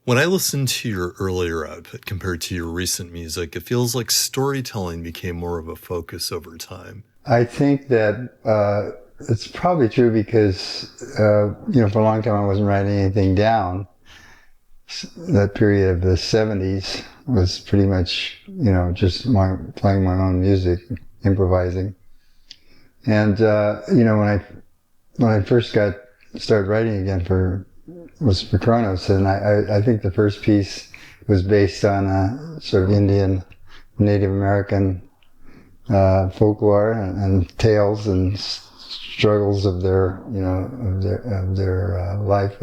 When I listen to your earlier output compared to your recent music, it feels like storytelling became more of a focus over time. I think that it's probably true because, for a long time I wasn't writing anything down. That period of the 70s was pretty much, just playing my own music, improvising. And, when I first started writing again was for Kronos, and I think the first piece was based on a sort of Indian, Native American folklore and tales and struggles of their life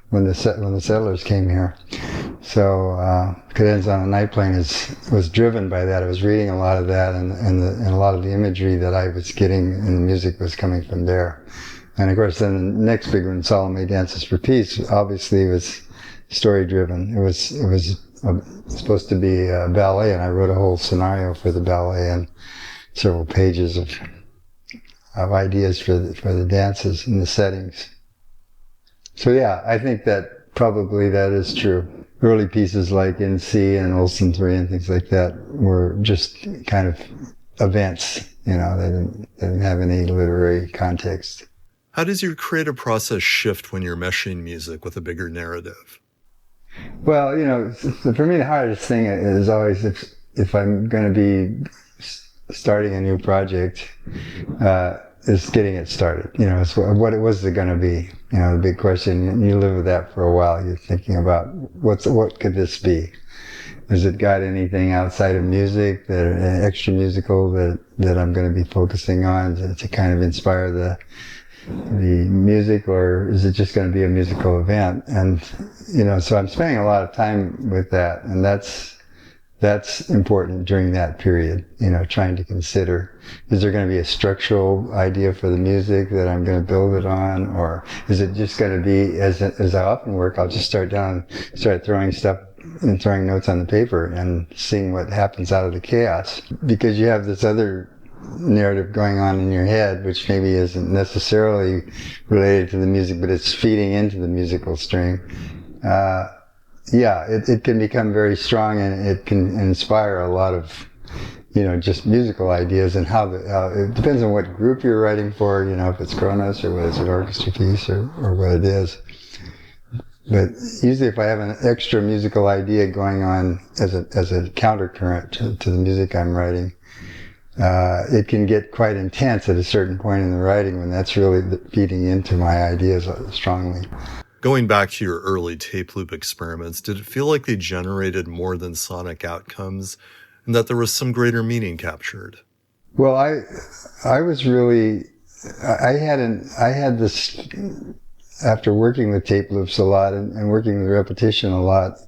when the settlers came here. So Cadence on a Night Plane was driven by that. I was reading a lot of that, and a lot of the imagery that I was getting in the music was coming from there. And of course, then the next big one, Salome Dances for Peace, obviously was story driven. It was supposed to be a ballet, and I wrote a whole scenario for the ballet and several pages of ideas for the dances and the settings. So yeah, I think that probably that is true. Early pieces like In C and Olsen 3 and things like that were just kind of events. They didn't have any literary context. How does your creative process shift when you're meshing music with a bigger narrative? Well, for me the hardest thing is always if I'm going to be starting a new project, is getting it started. It's what was it going to be? The big question. You live with that for a while. You're thinking about what could this be? Has it got anything outside of music that extra musical that I'm going to be focusing on to kind of inspire the music, or is it just going to be a musical event? And so I'm spending a lot of time with that, and that's important during that period, trying to consider, is there going to be a structural idea for the music that I'm going to build it on, or is it just going to be, as I often work, I'll just start throwing stuff and throwing notes on the paper and seeing what happens out of the chaos, because you have this other narrative going on in your head, which maybe isn't necessarily related to the music, but it's feeding into the musical stream. It can become very strong, and it can inspire a lot of, just musical ideas, and how it depends on what group you're writing for, if it's Kronos or whether it's an orchestra piece or what it is. But usually if I have an extra musical idea going on as a countercurrent to the music I'm writing, it can get quite intense at a certain point in the writing when that's really feeding into my ideas strongly. Going back to your early tape loop experiments, did it feel like they generated more than sonic outcomes, and that there was some greater meaning captured? Well, I was really, I had this, after working with tape loops a lot and working with repetition a lot,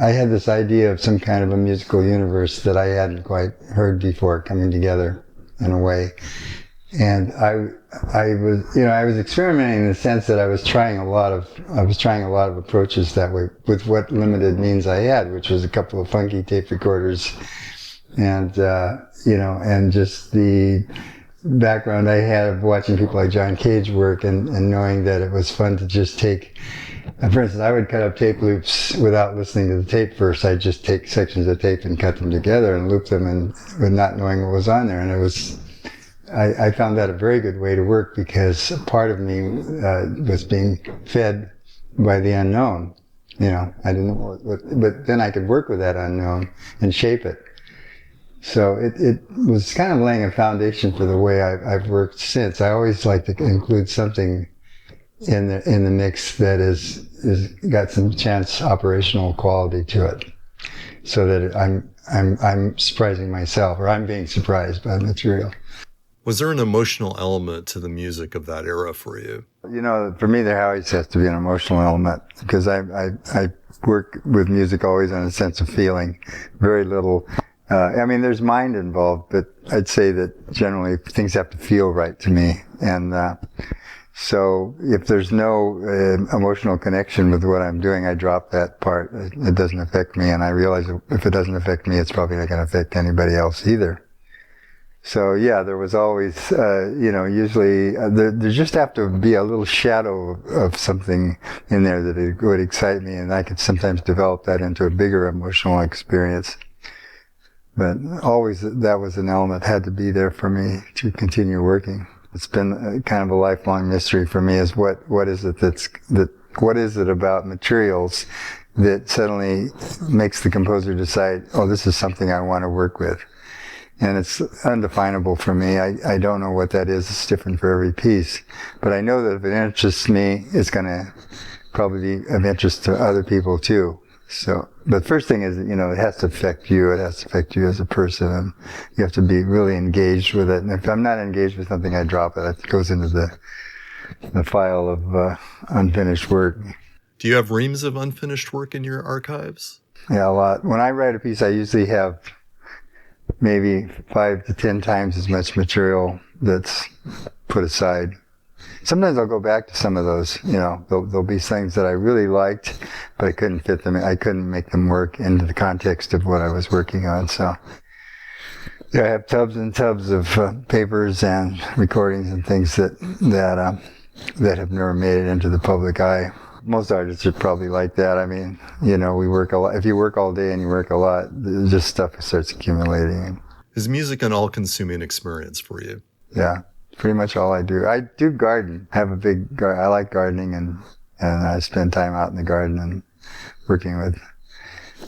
I had this idea of some kind of a musical universe that I hadn't quite heard before coming together in a way. And I was experimenting in the sense that I was trying a lot of approaches that way with what limited means I had, which was a couple of funky tape recorders and, and just the background I had of watching people like John Cale work and knowing that it was fun to just take, for instance, I would cut up tape loops without listening to the tape first. I'd just take sections of tape and cut them together and loop them, and with not knowing what was on there. And I found that a very good way to work, because part of me was being fed by the unknown. I didn't know but then I could work with that unknown and shape it. So it was kind of laying a foundation for the way I've worked since. I always like to include something in the mix that is got some chance operational quality to it, so that I'm surprising myself, or I'm being surprised by the material. Was there an emotional element to the music of that era for you? For me, there always has to be an emotional element, because I work with music always on a sense of feeling. Very little. There's mind involved, but I'd say that generally things have to feel right to me. And so if there's no emotional connection with what I'm doing, I drop that part. It doesn't affect me, and I realize if it doesn't affect me, it's probably not going to affect anybody else either. So yeah, there was always, usually there just have to be a little shadow of something in there that it would excite me, and I could sometimes develop that into a bigger emotional experience. But always that was an element had to be there for me to continue working. It's been kind of a lifelong mystery for me is what is it about materials that suddenly makes the composer decide, oh, this is something I want to work with. And it's undefinable for me. I don't know what that is. It's different for every piece. But I know that if it interests me, it's going to probably be of interest to other people too. So, but first thing is, it has to affect you. It has to affect you as a person. And you have to be really engaged with it. And if I'm not engaged with something, I drop it. It goes into the file of unfinished work. Do you have reams of unfinished work in your archives? Yeah, a lot. When I write a piece, I usually have maybe 5 to 10 times as much material that's put aside. Sometimes I'll go back to some of those, there'll be things that I really liked, but I couldn't fit them, I couldn't make them work into the context of what I was working on, so. Yeah, I have tubs and tubs of papers and recordings and things that have never made it into the public eye. Most artists are probably like that. I mean, we work a lot. If you work all day and you work a lot, just stuff starts accumulating. Is music an all-consuming experience for you? Yeah, pretty much all I do. I do garden. I have a big garden. I like gardening, and I spend time out in the garden and working with.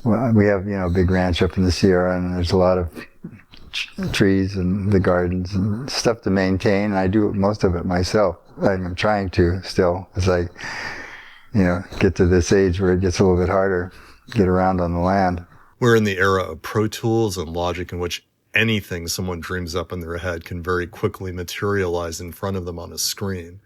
Well, we have a big ranch up in the Sierra, and there's a lot of trees and the gardens and stuff to maintain. And I do most of it myself. I'm trying to still, as I get to this age where it gets a little bit harder to get around on the land. We're in the era of Pro Tools and Logic in which anything someone dreams up in their head can very quickly materialize in front of them on a screen.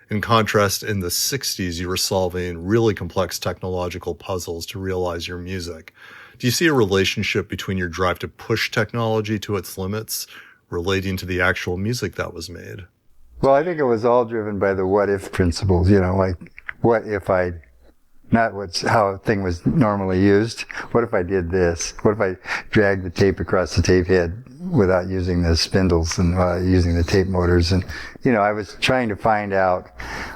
In contrast, in the 60s, you were solving really complex technological puzzles to realize your music. Do you see a relationship between your drive to push technology to its limits relating to the actual music that was made? Well, I think it was all driven by the what-if principles, like, what if I, not how a thing was normally used, what if I did this? What if I dragged the tape across the tape head without using the spindles and using the tape motors? And, I was trying to find out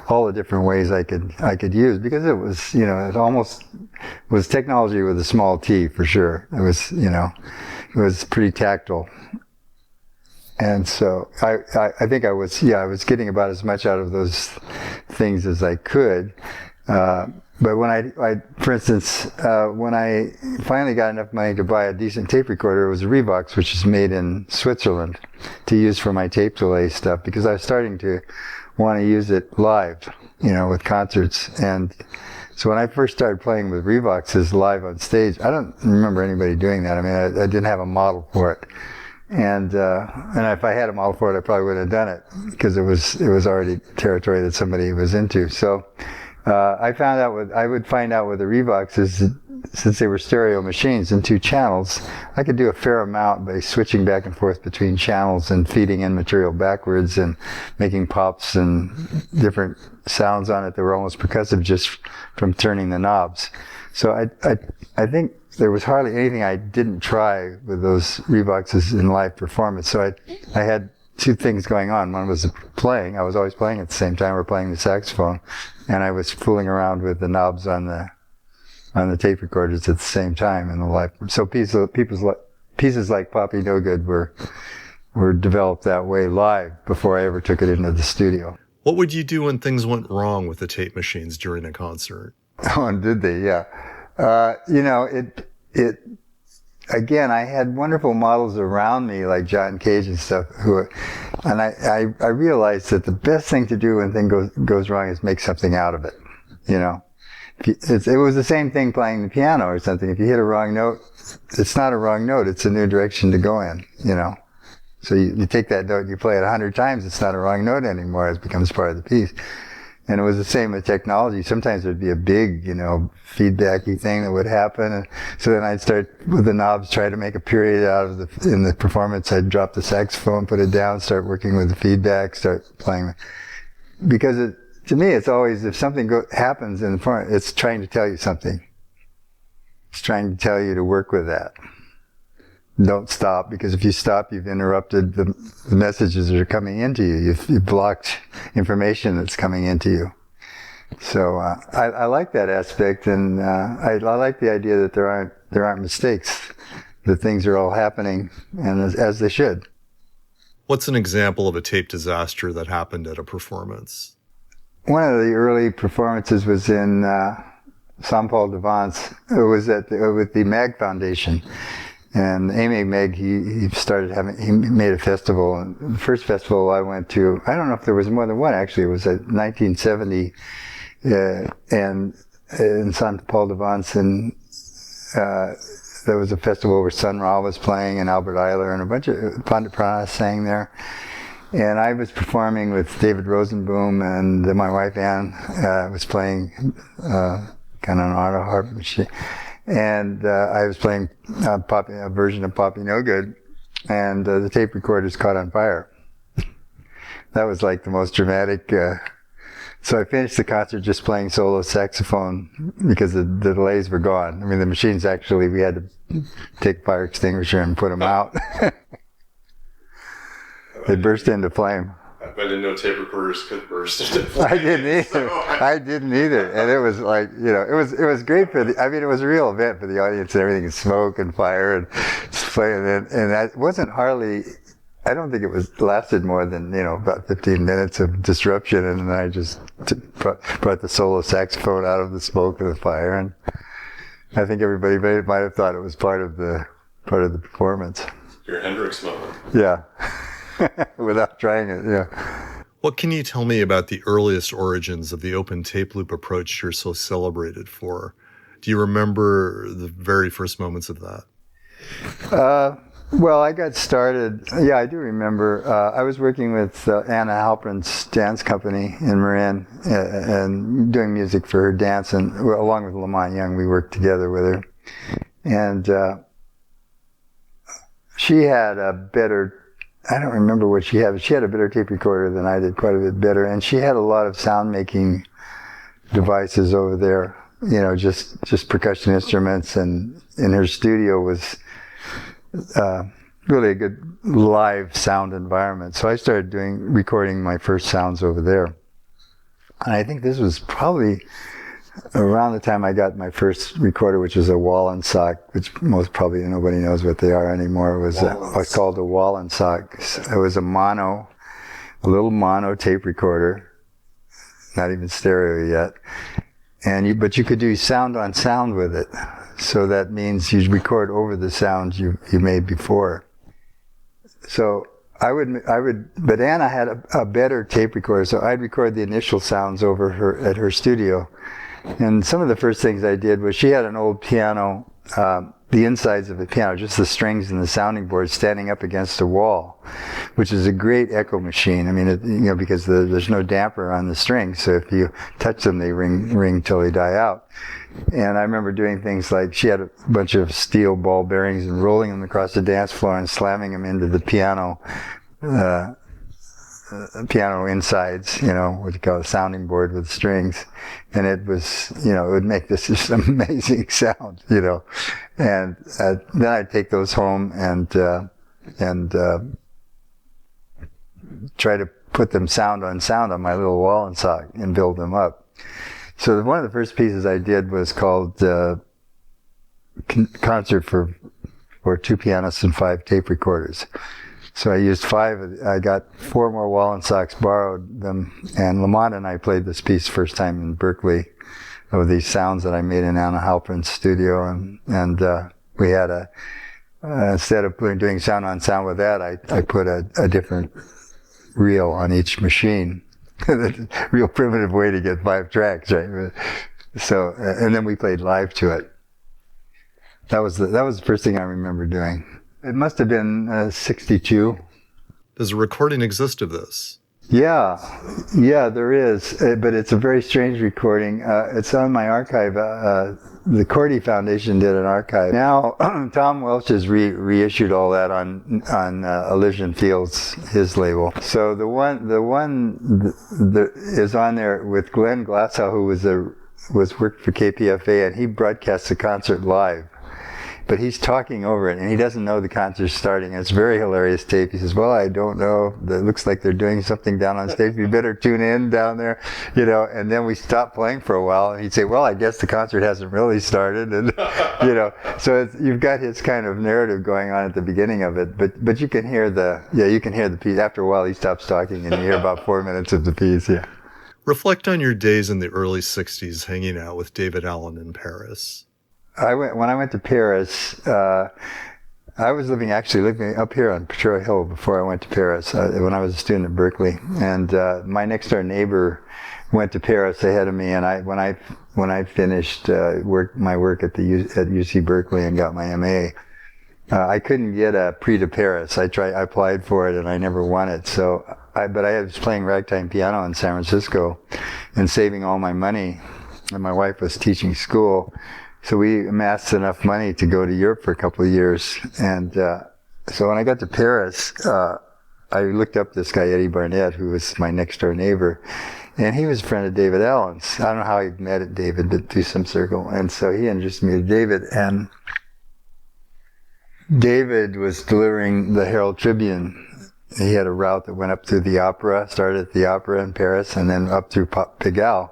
all the different ways I could use, because it was, it almost was technology with a small t for sure. It was, it was pretty tactile. And so I think I was getting about as much out of those things as I could. But when for instance, when I finally got enough money to buy a decent tape recorder, it was a Revox, which is made in Switzerland, to use for my tape delay stuff, because I was starting to want to use it live, with concerts. And so when I first started playing with Revoxes live on stage, I don't remember anybody doing that. I mean, I didn't have a model for it. And if I had a model for it, I probably would have done it, because it was already territory that somebody was into. So I would find out with the Revoxes, since they were stereo machines in 2 channels, I could do a fair amount by switching back and forth between channels and feeding in material backwards and making pops and different sounds on it that were almost percussive just from turning the knobs. So I think there was hardly anything I didn't try with those Revoxes in live performance. So I had 2 things going on. One was playing. I was always playing at the same time, or playing the saxophone, and I was fooling around with the knobs on the tape recorders at the same time in the live. So pieces like Poppy No Good were developed that way live before I ever took it into the studio. What would you do when things went wrong with the tape machines during a concert? Oh, and did they? Yeah. Again, I had wonderful models around me, like John Cale and stuff, and I realized that the best thing to do when thing goes wrong is make something out of it. It was the same thing playing the piano or something. If you hit a wrong note, it's not a wrong note, it's a new direction to go in, So you take that note and you play it 100 times, it's not a wrong note anymore, it becomes part of the piece. And it was the same with technology. Sometimes there'd be a big, feedbacky thing that would happen. And so then I'd start with the knobs, try to make a period out of in the performance. I'd drop the saxophone, put it down, start working with the feedback, start playing. Because to me, it's always, if something happens in the performance, it's trying to tell you something. It's trying to tell you to work with that. don't stop, because if you stop, you've interrupted the messages that are coming into you. You've blocked information that's coming into you. So I like that aspect, and I like the idea that there aren't mistakes, that things are all happening and as they should. What's an example of a tape disaster that happened at a performance? One of the early performances was in Saint Paul de Vence. It was with the MAG Foundation. And Amy Meg, he made a festival. And the first festival I went to, I don't know if there was more than one actually, it was at 1970, and in Saint Paul de Vence, and there was a festival where Sun Ra was playing, and Albert Eiler, and a bunch of Pandit Pran sang there. And I was performing with David Rosenboom, and my wife Ann was playing kind of an auto harp machine. And I was playing a version of Poppy No Good, and the tape recorders caught on fire. That was like the most dramatic. So I finished the concert just playing solo saxophone because the delays were gone. I mean, the machines actually, we had to take a fire extinguisher and put them out. They burst into flame. I didn't know tape recorders could burst into flame. I didn't either. I didn't either. And it was like, it was great it was a real event for the audience and everything, and smoke and fire and playing. And that wasn't hardly, I don't think it lasted more than, about 15 minutes of disruption. And then I just brought the solo saxophone out of the smoke and the fire. And I think everybody might have thought it was part of the performance. Your Hendrix moment. Yeah. Without trying it, yeah. What can you tell me about the earliest origins of the open tape loop approach you're so celebrated for? Do you remember the very first moments of that? Well, I got started, yeah, I do remember. I was working with Anna Halprin's dance company in Marin and doing music for her dance, and along with Lamont Young, we worked together with her. And she had a better, I don't remember what she had, but she had a better tape recorder than I did, quite a bit better. And she had a lot of sound making devices over there, just percussion instruments. And in her studio was really a good live sound environment. So I started recording my first sounds over there. And I think this was probably around the time I got my first recorder, which was a Wallensock, which probably nobody knows what they are anymore. It was called a Wallensock. It was a little mono tape recorder, not even stereo yet. But you could do sound on sound with it. So that means you record over the sounds you made before. So but Anna had a better tape recorder, so I'd record the initial sounds at her studio. And some of the first things I did was, she had an old piano, the insides of the piano, just the strings and the sounding board standing up against a wall, which is a great echo machine. I mean, because there's no damper on the strings, so if you touch them, they ring till they die out. And I remember doing things like, she had a bunch of steel ball bearings and rolling them across the dance floor and slamming them into the piano insides, what you call a sounding board with strings. And it was, it would make this just amazing sound, And then I'd take those home and try to put them sound on my little Wallensock and build them up. So one of the first pieces I did was called Concert for Two Pianists and 5 Tape Recorders. So I used 5, I got 4 more Wallensocks, borrowed them, and Lamont and I played this piece first time in Berkeley of these sounds that I made in Anna Halprin's studio, and we had instead of doing sound on sound with that, I put a different reel on each machine. Real primitive way to get 5 tracks, right? So, and then we played live to it. That was the first thing I remember doing. It must have been 62. Does a recording exist of this? Yeah, there is, but it's a very strange recording. It's on my archive. The Cordy Foundation did an archive. Now, Tom Welch has reissued all that on Elysian Fields, his label. So the one that is on there with Glenn Glassow, who was worked for KPFA, and he broadcast the concert live. but he's talking over it, and he doesn't know the concert's starting. It's a very hilarious tape. He says, well, I don't know. It looks like they're doing something down on stage. You better tune in down there, you know. And then we stopped playing for a while, and he'd say, well, I guess the concert hasn't really started. And, you know, so you've got his kind of narrative going on at the beginning of it, but you can hear you can hear the piece. After a while, he stops talking, and you hear about 4 minutes of the piece, yeah. Reflect on your days in the early 60s hanging out with David Allen in Paris. When I went to Paris, I was living up here on Petro Hill before I went to Paris, when I was a student at Berkeley. And my next door neighbor went to Paris ahead of me, and when I finished my work at UC Berkeley and got my MA, I couldn't get a Prix de Paris. I applied for it, and I never won it. But I was playing ragtime piano in San Francisco and saving all my money, and my wife was teaching school. So we amassed enough money to go to Europe for a couple of years. And so when I got to Paris, I looked up this guy, Eddie Barnett, who was my next door neighbor. And he was a friend of David Allen's. I don't know how he met David, but through some circle. And so he introduced me to David. And David was delivering the Herald Tribune. He had a route that went up through the opera, started at the opera in Paris, and then up through Pigalle.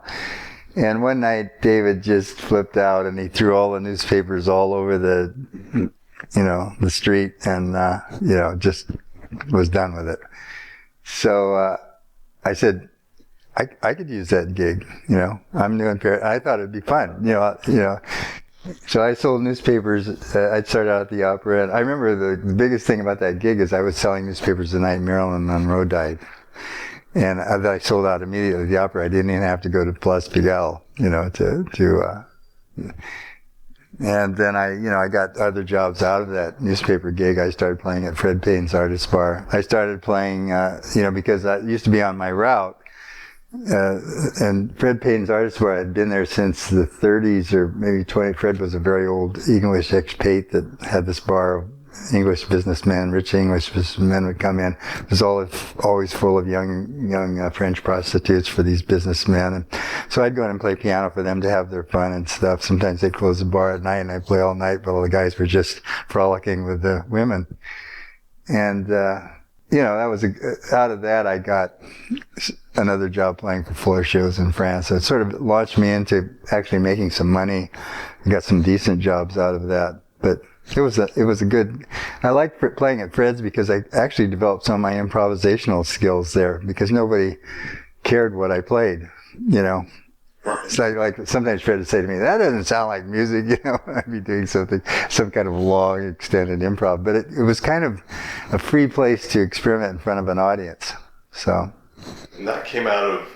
And one night, David just flipped out, and he threw all the newspapers all over the street, and, just was done with it. So I said, I could use that gig, I'm new in Paris. I thought it'd be fun, So I sold newspapers. I'd started out at the opera, and I remember the biggest thing about that gig is I was selling newspapers the night Marilyn Monroe died. And I sold out immediately at the opera. I didn't even have to go to Place Pigalle, and then I got other jobs out of that newspaper gig. I started playing at Fred Payne's Artist Bar. I started playing, because I used to be on my route. And Fred Payne's Artist Bar, I'd been there since the 30s or maybe 20. Fred was a very old English expat that had this bar. English businessmen, rich English businessmen would come in. It was always full of young French prostitutes for these businessmen. And so I'd go in and play piano for them to have their fun and stuff. Sometimes they'd close the bar at night and I'd play all night while the guys were just frolicking with the women. And, that was out of that I got another job playing for floor shows in France. So it sort of launched me into actually making some money. I got some decent jobs out of that. But it was a good, I liked playing at Fred's because I actually developed some of my improvisational skills there because nobody cared what I played, So like sometimes Fred would say to me, that doesn't sound like music, I'd be doing some kind of long extended improv, but it was kind of a free place to experiment in front of an audience, so. And that came out of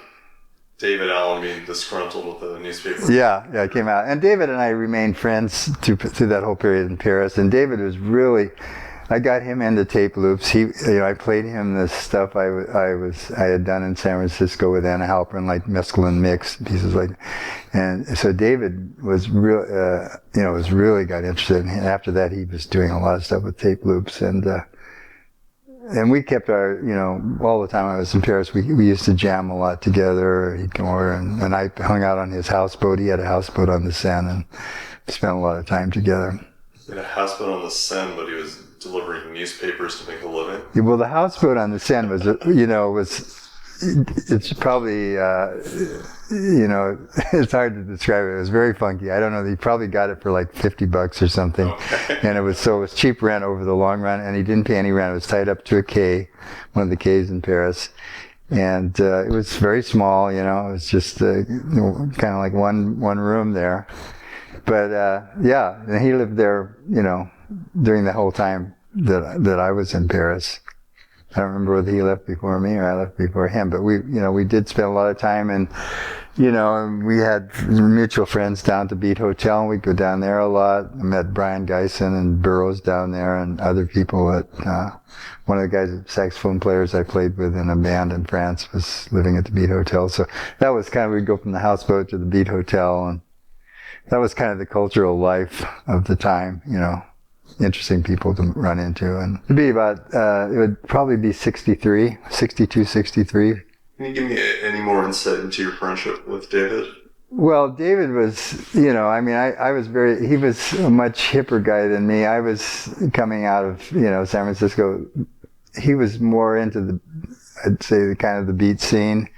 David Allen being disgruntled with the newspaper. Yeah, it came out. And David and I remained friends through that whole period in Paris. And David was really, I got him into tape loops. I played him the stuff I had done in San Francisco with Anna Halpern, like Mescaline Mix, pieces like, and so David was really got interested. And after that, he was doing a lot of stuff with tape loops. And we kept our, all the time I was in Paris, we used to jam a lot together. He'd come over and I hung out on his houseboat. He had a houseboat on the Seine and spent a lot of time together. He had a houseboat on the Seine, but he was delivering newspapers to make a living? Yeah, well, the houseboat on the Seine it's probably, it's hard to describe it. It was very funky. I don't know. He probably got it for like $50 or something. Okay. And it was cheap rent over the long run. And he didn't pay any rent. It was tied up to a quay, one of the quays in Paris. And it was very small, it was just kind of like one room there. But and he lived there, during the whole time that I was in Paris. I don't remember whether he left before me or I left before him, but we did spend a lot of time, and we had mutual friends down at the Beat Hotel, and we'd go down there a lot. I met Brian Geisen and Burroughs down there, and other people one of the guys, saxophone players I played with in a band in France, was living at the Beat Hotel. So that was we'd go from the houseboat to the Beat Hotel, and that was kind of the cultural life of the time, interesting people to run into. And it'd be it would probably be 62, 63. Can you give me any more insight into your friendship with David? Well, David was, I was he was a much hipper guy than me. I was coming out of, San Francisco. He was more into I'd say the kind of the beat scene,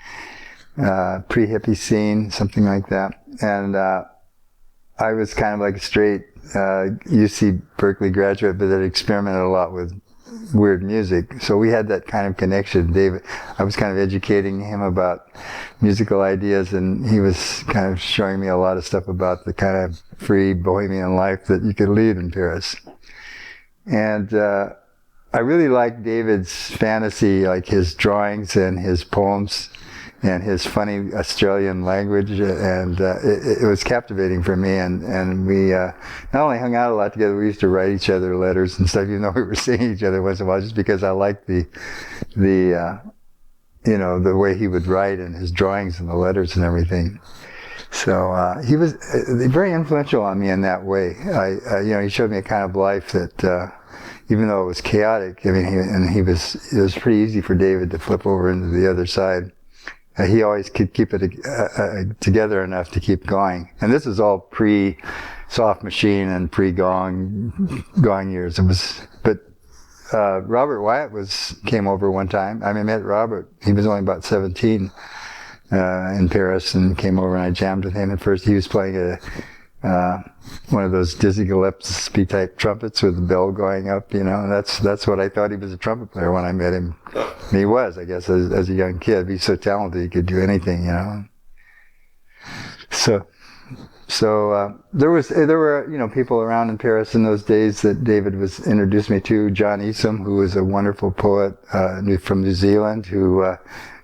pre-hippie scene, something like that. And I was kind of like a straight UC Berkeley graduate, but that experimented a lot with weird music. So we had that kind of connection. David, I was kind of educating him about musical ideas, and he was kind of showing me a lot of stuff about the kind of free bohemian life that you could lead in Paris. And I really liked David's fantasy, like his drawings and his poems and his funny Australian language, and it was captivating for me. And we not only hung out a lot together, we used to write each other letters and stuff, even though we were seeing each other once in a while, just because I liked the way he would write and his drawings and the letters and everything. So he was very influential on me in that way. He showed me a kind of life that, even though it was chaotic, I mean, it was pretty easy for David to flip over into the other side. He always could keep it together enough to keep going. And this is all pre-Soft Machine and pre-Gong years. But Robert Wyatt came over one time. I met Robert. He was only about 17 in Paris, and came over, and I jammed with him. At first, he was playing one of those Dizzy Gillespie type trumpets with the bell going up, and that's what I thought. He was a trumpet player when I met him. And he was, I guess, as a young kid. He's so talented, he could do anything, So there were people around in Paris in those days that David introduced me to. John Esom, who was a wonderful poet from New Zealand, who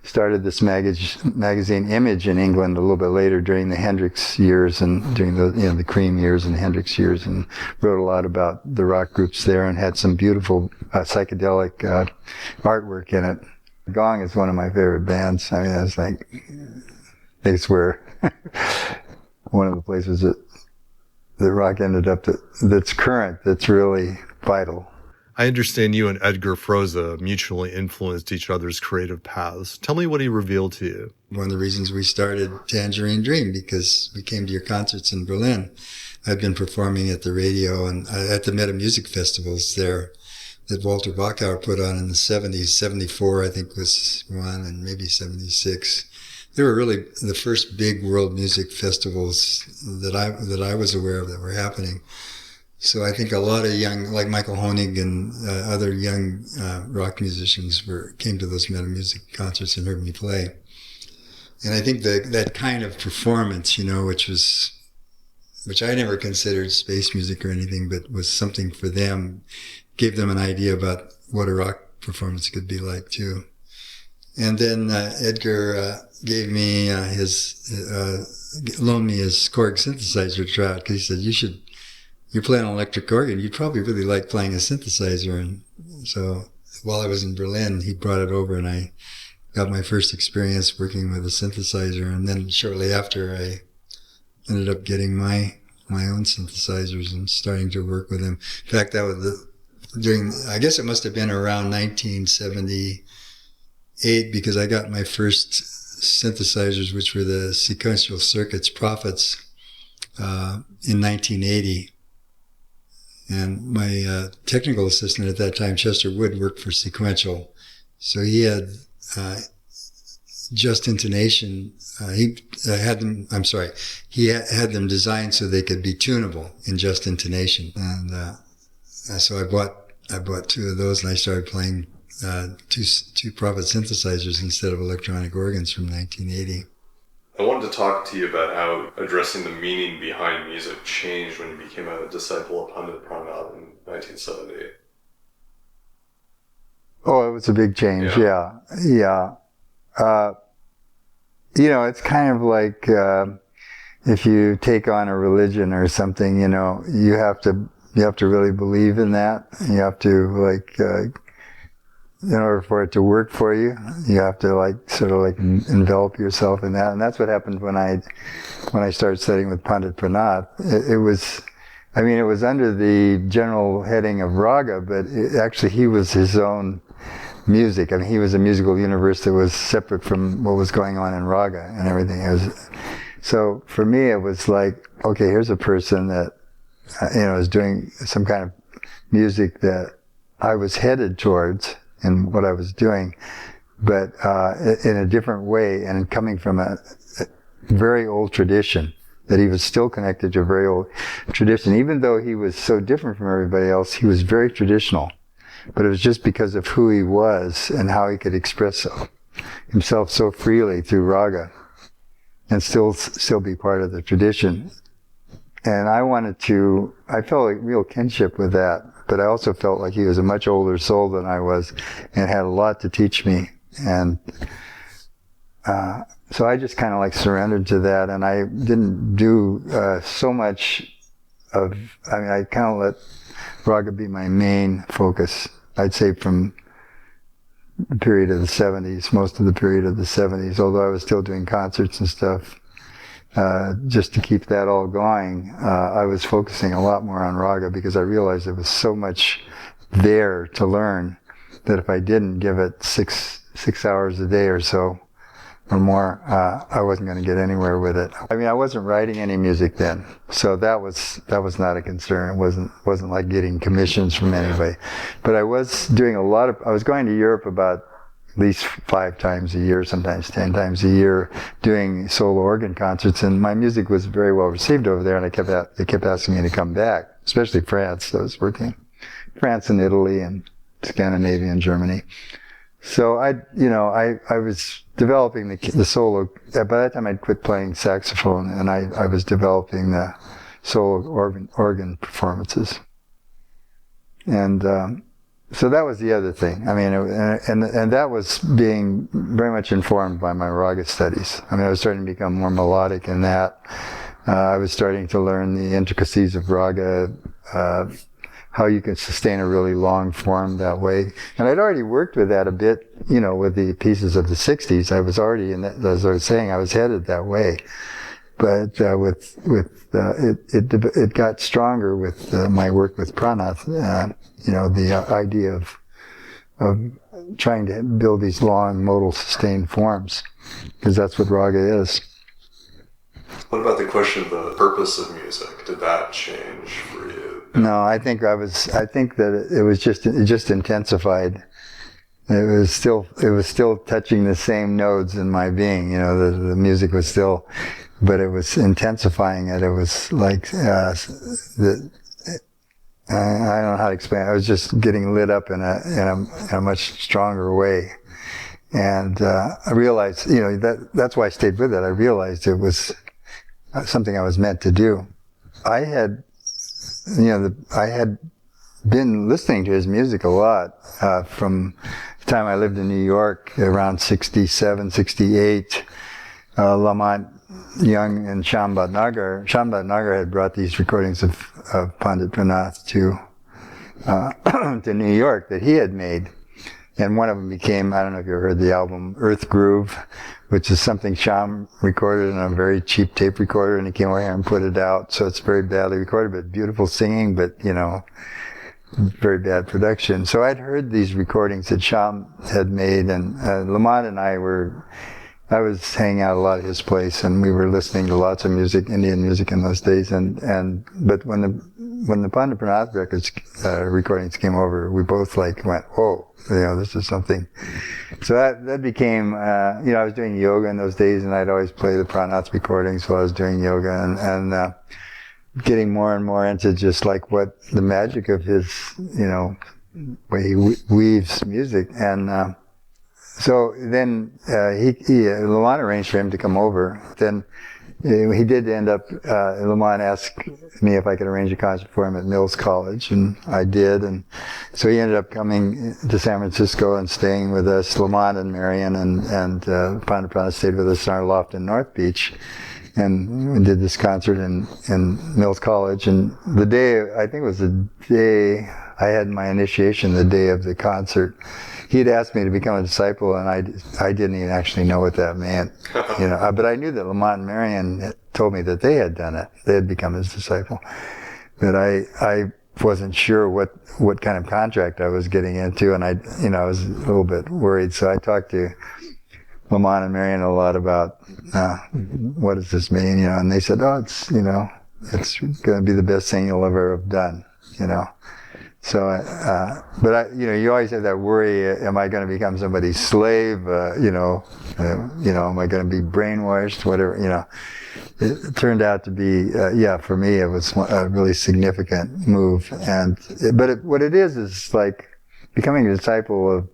started this magazine Image in England a little bit later during the Hendrix years and during the Cream years and Hendrix years, and wrote a lot about the rock groups there and had some beautiful psychedelic artwork in it. Gong is one of my favorite bands. I mean, it's like, they swear, one of the places that rock ended up that's current, that's really vital. I understand you and Edgar Froese mutually influenced each other's creative paths. Tell me what he revealed to you. One of the reasons we started Tangerine Dream, because we came to your concerts in Berlin. I've been performing at the radio and at the Meta Music Festivals there that Walter Bachauer put on in the 70s. 74, I think, was one, and maybe 76. They were really the first big world music festivals that I was aware of that were happening. So I think a lot of young, like Michael Honig and other young rock musicians came to those Meta Music concerts and heard me play. And I think that kind of performance, which I never considered space music or anything, but was something for them, gave them an idea about what a rock performance could be like too. And then Edgar gave me loaned me his Korg synthesizer to try out, because he said, you're playing an electric organ, you'd probably really like playing a synthesizer. And so while I was in Berlin, he brought it over, and I got my first experience working with a synthesizer. And then shortly after, I ended up getting my own synthesizers and starting to work with them. In fact, that was I guess it must have been around 1978, because I got my first synthesizers, which were the sequential circuits Prophets, in 1980. And my technical assistant at that time, Chester Wood, worked for Sequential. So he had just intonation. He had them designed so they could be tunable in just intonation. And so I bought two of those, and I started playing two Prophet synthesizers instead of electronic organs from 1980. I wanted to talk to you about how addressing the meaning behind music changed when you became a disciple of Pandit Pran in 1970. Oh, it was a big change, yeah. It's kind of like if you take on a religion or something, you have to really believe in that. You have to in order for it to work for you, you have to envelop yourself in that. And that's what happened when I started studying with Pandit Pran. It was under the general heading of raga, but actually he was his own music. I mean, he was a musical universe that was separate from what was going on in raga and everything. So for me, it was like, okay, here's a person that, is doing some kind of music that I was headed towards in what I was doing, but in a different way, and coming from a very old tradition, that he was still connected to a very old tradition. Even though he was so different from everybody else, he was very traditional. But it was just because of who he was and how he could express himself so freely through raga and still be part of the tradition. And I felt a real kinship with that, but I also felt like he was a much older soul than I was and had a lot to teach me. And so I just kind of like surrendered to that, and I didn't do so much I kind of let raga be my main focus. I'd say from the period of the 70s, most of the period of the 70s, although I was still doing concerts and stuff. Just to keep that all going, I was focusing a lot more on raga because I realized there was so much there to learn that if I didn't give it six hours a day or so or more, I wasn't going to get anywhere with it. I mean, I wasn't writing any music then, so that was not a concern. It wasn't like getting commissions from anybody, but I was doing I was going to Europe about at least 5 times a year, sometimes 10 times a year, doing solo organ concerts, and my music was very well received over there, and they kept asking me to come back, especially France. I was working France and Italy and Scandinavia and Germany. So I was developing the solo. By that time, I'd quit playing saxophone, and I was developing the solo organ performances, and so that was the other thing. I mean, and that was being very much informed by my raga studies. I mean, I was starting to become more melodic in that. I was starting to learn the intricacies of raga, how you can sustain a really long form that way. And I'd already worked with that a bit, with the pieces of the 60s. I was already as I was saying, I was headed that way. But it got stronger with my work with Pranath. The idea of trying to build these long modal sustained forms, because that's what raga is. What about the question of the purpose of music? Did that change for you? No, I think that it just intensified. It was still touching the same nodes in my being. The music was still, but it was intensifying it. It was like I don't know how to explain it. I was just getting lit up in a much stronger way. And I realized, that's why I stayed with it. I realized it was something I was meant to do. I had been listening to his music a lot from the time I lived in New York, around 67, 68. Lamont Young and Sham Bhatnagar. Sham Bhatnagar had brought these recordings of Pandit Nath to New York that he had made. And one of them became, I don't know if you ever heard the album Earth Groove, which is something Sham recorded on a very cheap tape recorder, and he came over here and put it out. So it's very badly recorded, but beautiful singing, but, very bad production. So I'd heard these recordings that Sham had made, and Lamont and I was hanging out a lot at his place, and we were listening to lots of music, Indian music in those days. But when the Pandit Pranath records recordings came over, we both went, whoa, this is something. So that became, I was doing yoga in those days, and I'd always play the Pranath recordings while I was doing yoga, and getting more and more into just what the magic of his, way he weaves music. And so then Lamont arranged for him to come over. Then he did end up, Lamont asked me if I could arrange a concert for him at Mills College, and I did. And so he ended up coming to San Francisco and staying with us. Lamont and Marion and Pandit Pranath stayed with us in our loft in North Beach. And we did this concert in Mills College. And the day, I think it was the day I had my initiation, the day of the concert, he had asked me to become a disciple, and I didn't even actually know what that meant, but I knew that Lamont and Marion told me that they had done it. They had become his disciple. But I wasn't sure what kind of contract I was getting into, and I was a little bit worried. So I talked to Lamont and Marion a lot about what does this mean, and they said, oh, it's going to be the best thing you'll ever have done, So, but you always have that worry: am I going to become somebody's slave? Am I going to be brainwashed? Whatever, It turned out to be, for me, it was a really significant move. What it is like becoming a disciple of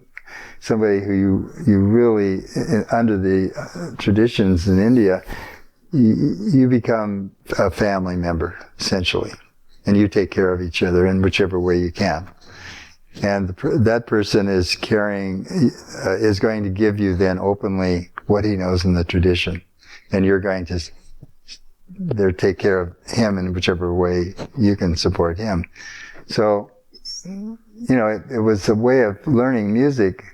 somebody who you really, under the traditions in India, you become a family member, essentially. And you take care of each other in whichever way you can. And that person is going to give you then openly what he knows in the tradition. And you're going to take care of him in whichever way you can support him. So, it was a way of learning music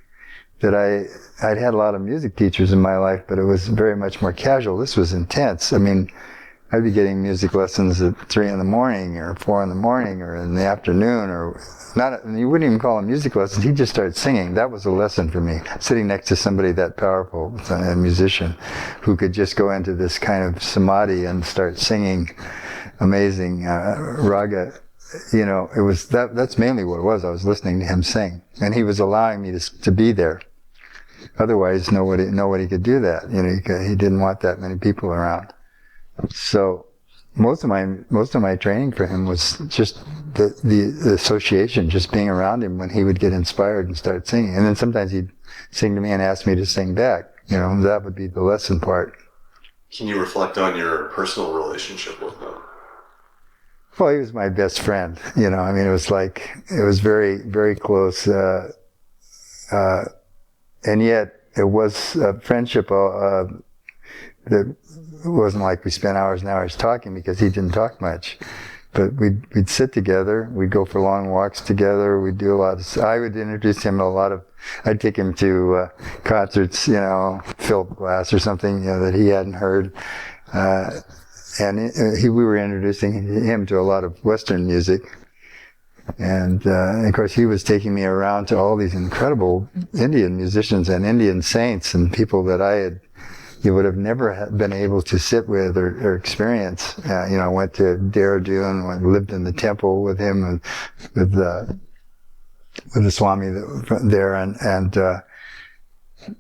that I'd had a lot of music teachers in my life, but it was very much more casual. This was intense. I mean, I'd be getting music lessons at 3 in the morning or 4 in the morning or in the afternoon, or not. You wouldn't even call them music lessons. He'd just start singing. That was a lesson for me. Sitting next to somebody that powerful, a musician, who could just go into this kind of samadhi and start singing amazing raga. It was that's mainly what it was. I was listening to him sing, and he was allowing me to be there. Otherwise, nobody could do that. He didn't want that many people around. So most of my training for him was just the association, just being around him when he would get inspired and start singing. And then sometimes he'd sing to me and ask me to sing back. That would be the lesson part. Can you reflect on your personal relationship with him? Well, he was my best friend. It was very, very close. And yet it was a friendship that it wasn't like we spent hours and hours talking, because he didn't talk much. But we'd sit together, we'd go for long walks together, we'd do a lot of, I would introduce him to I'd take him to concerts, Philip Glass or something, that he hadn't heard. We were introducing him to a lot of Western music. And of course, he was taking me around to all these incredible Indian musicians and Indian saints and people that you would have never been able to sit with or experience. I went to Dehradun, lived in the temple with him and with the Swami there, and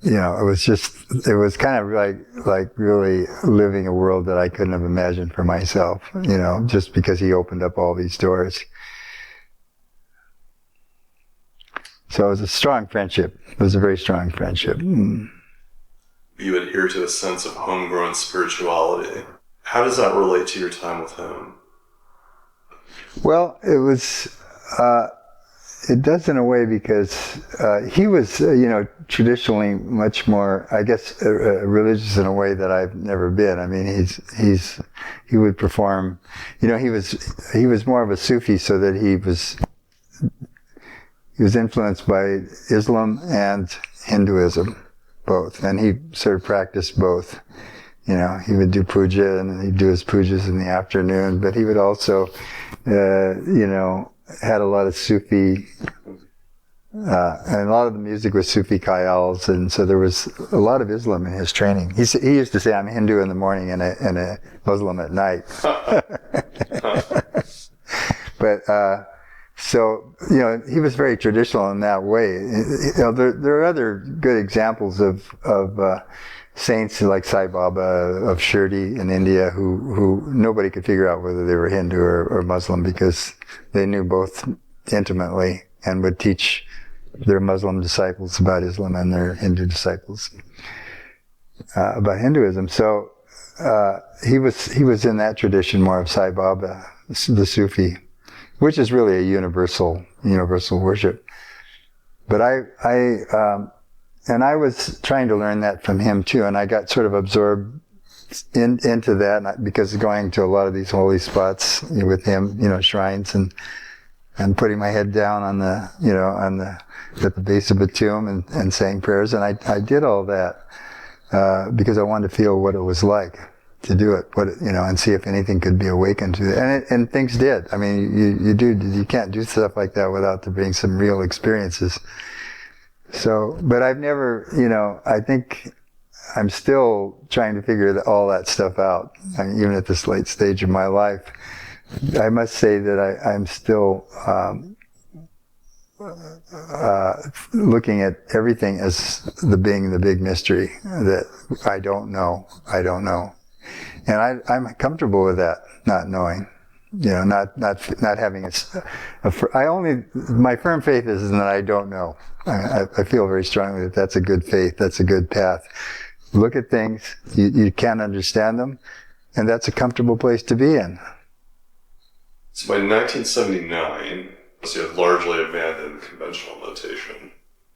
it was kind of like really living a world that I couldn't have imagined for myself. Just because he opened up all these doors. So it was a strong friendship. It was a very strong friendship. You adhere to a sense of homegrown spirituality. How does that relate to your time with him? Well, it does in a way, because he was, traditionally much more, I guess, religious in a way that I've never been. I mean, he would perform, he was more of a Sufi, so that he was influenced by Islam and Hinduism, both, and he sort of practiced both. He would do puja, and he'd do his pujas in the afternoon, but he would also, had a lot of Sufi, and a lot of the music was Sufi khayals, and so there was a lot of Islam in his training. He used to say, "I'm Hindu in the morning and a Muslim at night." But so he was very traditional in that way. There are other good examples of saints like Sai Baba of Shirdi in India, who nobody could figure out whether they were Hindu or Muslim, because they knew both intimately and would teach their Muslim disciples about Islam and their Hindu disciples about Hinduism. So he was in that tradition more of Sai Baba, the Sufi, which is really a universal worship. But I was trying to learn that from him too, and I got sort of absorbed into that, because going to a lot of these holy spots with him, shrines, and putting my head down on at the base of a tomb and saying prayers, and I did all that because I wanted to feel what it was like to do it, and see if anything could be awakened to it, and things did. I mean, you can't do stuff like that without there being some real experiences. So, but I've never, I think I'm still trying to figure all that stuff out. I mean, even at this late stage of my life, I must say that I'm still looking at everything as being the big mystery that I don't know. And I'm comfortable with that, not knowing. Not having my firm faith is that I don't know. I feel very strongly that that's a good faith, that's a good path. Look at things, you can't understand them, and that's a comfortable place to be in. So by 1979, you had largely abandoned conventional notation.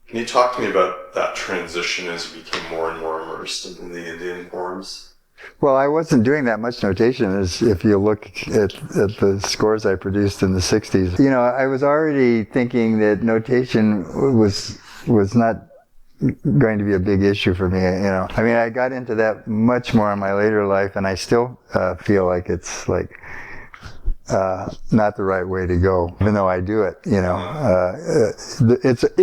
Can you talk to me about that transition as you became more and more immersed in the Indian forms? Well, I wasn't doing that much notation, as if you look at the scores I produced in the 60s. I was already thinking that notation was not going to be a big issue for me, I mean, I got into that much more in my later life, and I still feel like it's not the right way to go, even though I do it,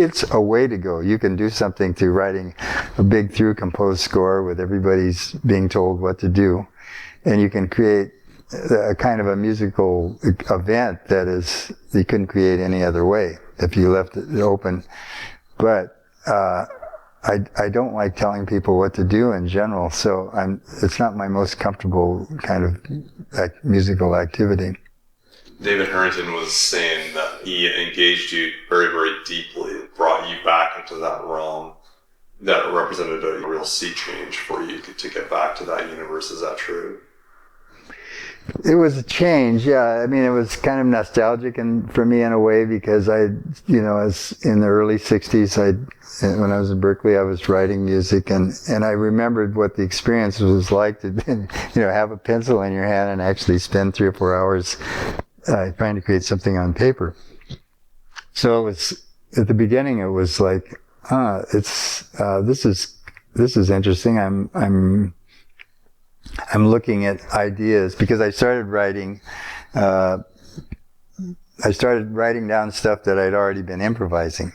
it's a way to go. You can do something to writing a big through composed score with everybody's being told what to do, and you can create a kind of a musical event that you couldn't create any other way if you left it open. But I don't like telling people what to do in general, so it's not my most comfortable kind of musical activity. David Harrington was saying that he engaged you very, very deeply, brought you back into that realm that represented a real sea change for you to get back to that universe. Is that true? It was a change, yeah. I mean, it was kind of nostalgic for me in a way, because as in the early 60s, when I was in Berkeley, I was writing music, and I remembered what the experience was like to, have a pencil in your hand and actually spend 3 or 4 hours trying to create something on paper. So it was, at the beginning, it was like, this is interesting. I'm looking at ideas, because I started writing down stuff that I'd already been improvising.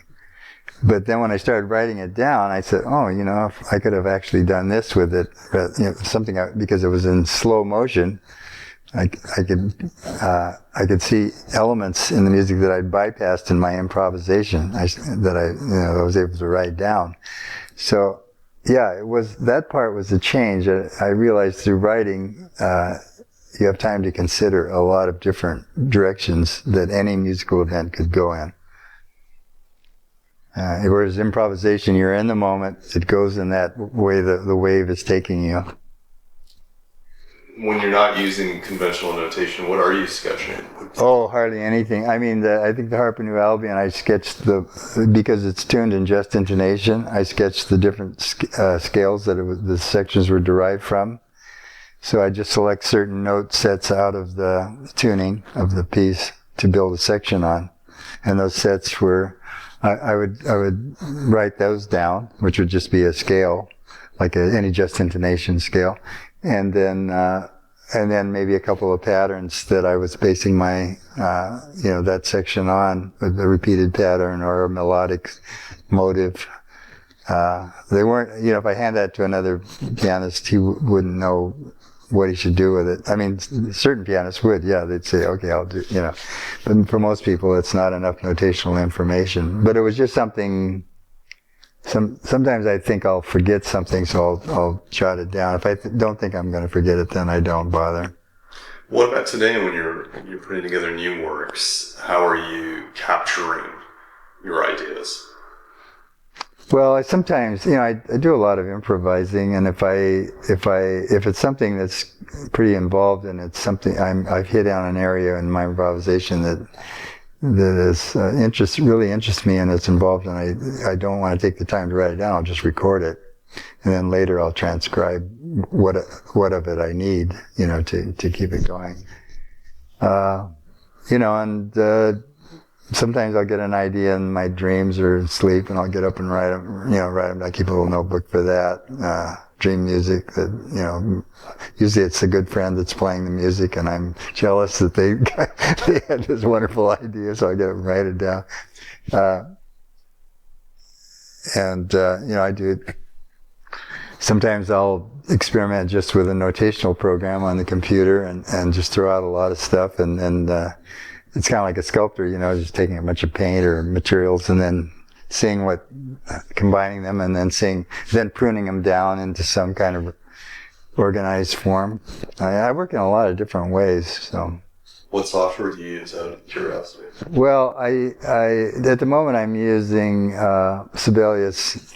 But then when I started writing it down, I said, if I could have actually done this with it, because it was in slow motion. I could see elements in the music that I'd bypassed in my improvisation that I was able to write down. So, yeah, that part was a change. I realized through writing, you have time to consider a lot of different directions that any musical event could go in. Whereas improvisation, you're in the moment, it goes in that way the wave is taking you. When you're not using conventional notation, what are you sketching? Oh, hardly anything. I mean, I think the Harpenu Albion, I sketched because it's tuned in just intonation, I sketched the different scales that the sections were derived from. So I just select certain note sets out of the tuning of the piece to build a section on. And those sets were, I would write those down, which would just be a scale, like any just intonation scale. And then maybe a couple of patterns that I was basing my, that section on, with a repeated pattern or a melodic motive. They weren't, if I hand that to another pianist, he wouldn't know what he should do with it. I mean, certain pianists would, yeah, they'd say, okay, I'll do, But for most people, it's not enough notational information. But it was just something. Sometimes I think I'll forget something, so I'll jot it down. If I don't think I'm going to forget it, then I don't bother. What about today, when you're putting together new works? How are you capturing your ideas? Well, I sometimes, I do a lot of improvising, and if it's something that's pretty involved and it's something I've hit on an area in my improvisation that is really interests me and it's involved, and I don't want to take the time to write it down. I'll just record it, and then later I'll transcribe what of it I need, to keep it going. Sometimes I'll get an idea in my dreams or sleep, and I'll get up and write them. I keep a little notebook for that. Dream music that, usually it's a good friend that's playing the music, and I'm jealous that they had this wonderful idea, so I get them, write it down. I do sometimes I'll experiment just with a notational program on the computer and just throw out a lot of stuff. And it's kind of like a sculptor, just taking a bunch of paint or materials and then seeing combining them and then pruning them down into some kind of organized form. I work in a lot of different ways, so. What software do you use out of curiosity? Well, I at the moment I'm using Sibelius,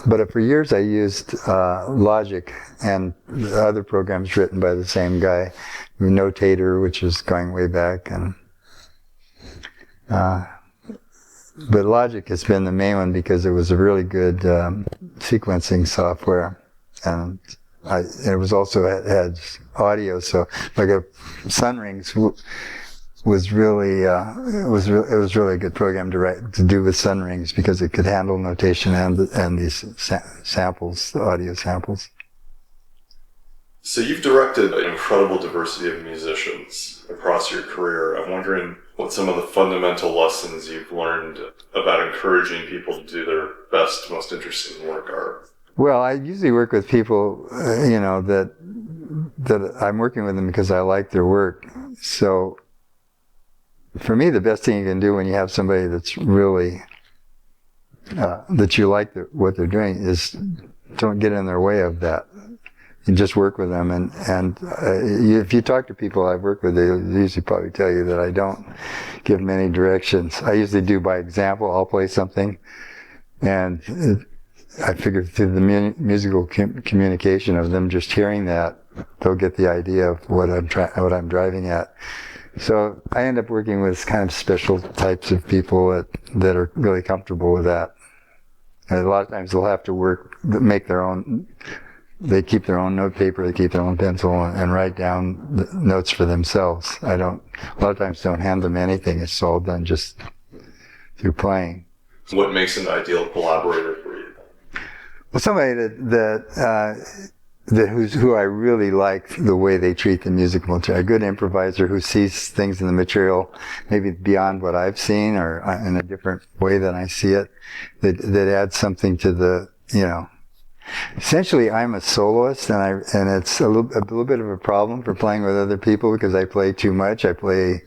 but for years I used Logic and other programs written by the same guy, Notator, which is going way back, and but Logic has been the main one because it was a really good sequencing software, and it was also had audio, so like a Sun Rings was really it was really a good program to do with Sun Rings because it could handle notation and these samples, audio samples. So you've directed an incredible diversity of musicians across your career. I'm wondering what some of the fundamental lessons you've learned about encouraging people to do their best, most interesting work are. Well, I usually work with people, that I'm working with them because I like their work. So for me, the best thing you can do when you have somebody that's really, that you like what they're doing is don't get in their way of that. You just work with them. And if you talk to people I've worked with, they'll usually probably tell you that I don't give many directions. I usually do by example. I'll play something and I figure through the musical communication of them just hearing that, they'll get the idea of what I'm driving at. So I end up working with kind of special types of people that are really comfortable with that. And a lot of times they'll have to make their own. They keep their own note paper, they keep their own pencil, and write down the notes for themselves. A lot of times don't hand them anything. It's all done just through playing. What makes an ideal collaborator for you? Well, somebody who I really like the way they treat the musical material. A good improviser who sees things in the material maybe beyond what I've seen or in a different way than I see it. That adds something to the, Essentially, I'm a soloist, and it's a little bit of a problem for playing with other people because I play too much. I play,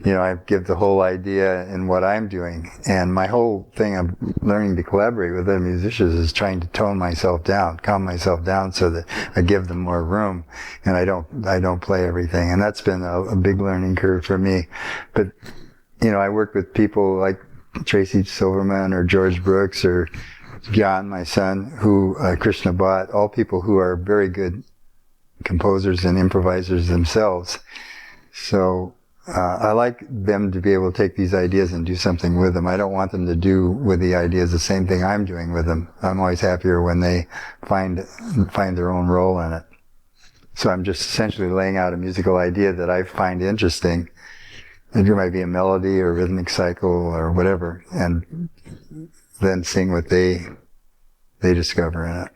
I give the whole idea in what I'm doing, and my whole thing of learning to collaborate with other musicians is trying to tone myself down, calm myself down, so that I give them more room, and I don't play everything, and that's been a big learning curve for me. But I work with people like Tracy Silverman or George Brooks or Gyan, my son, Krishna Bhatt, all people who are very good composers and improvisers themselves. So I like them to be able to take these ideas and do something with them. I don't want them to do with the ideas the same thing I'm doing with them. I'm always happier when they find their own role in it. So I'm just essentially laying out a musical idea that I find interesting. And there might be a melody or rhythmic cycle or whatever, and then seeing what they discover in it.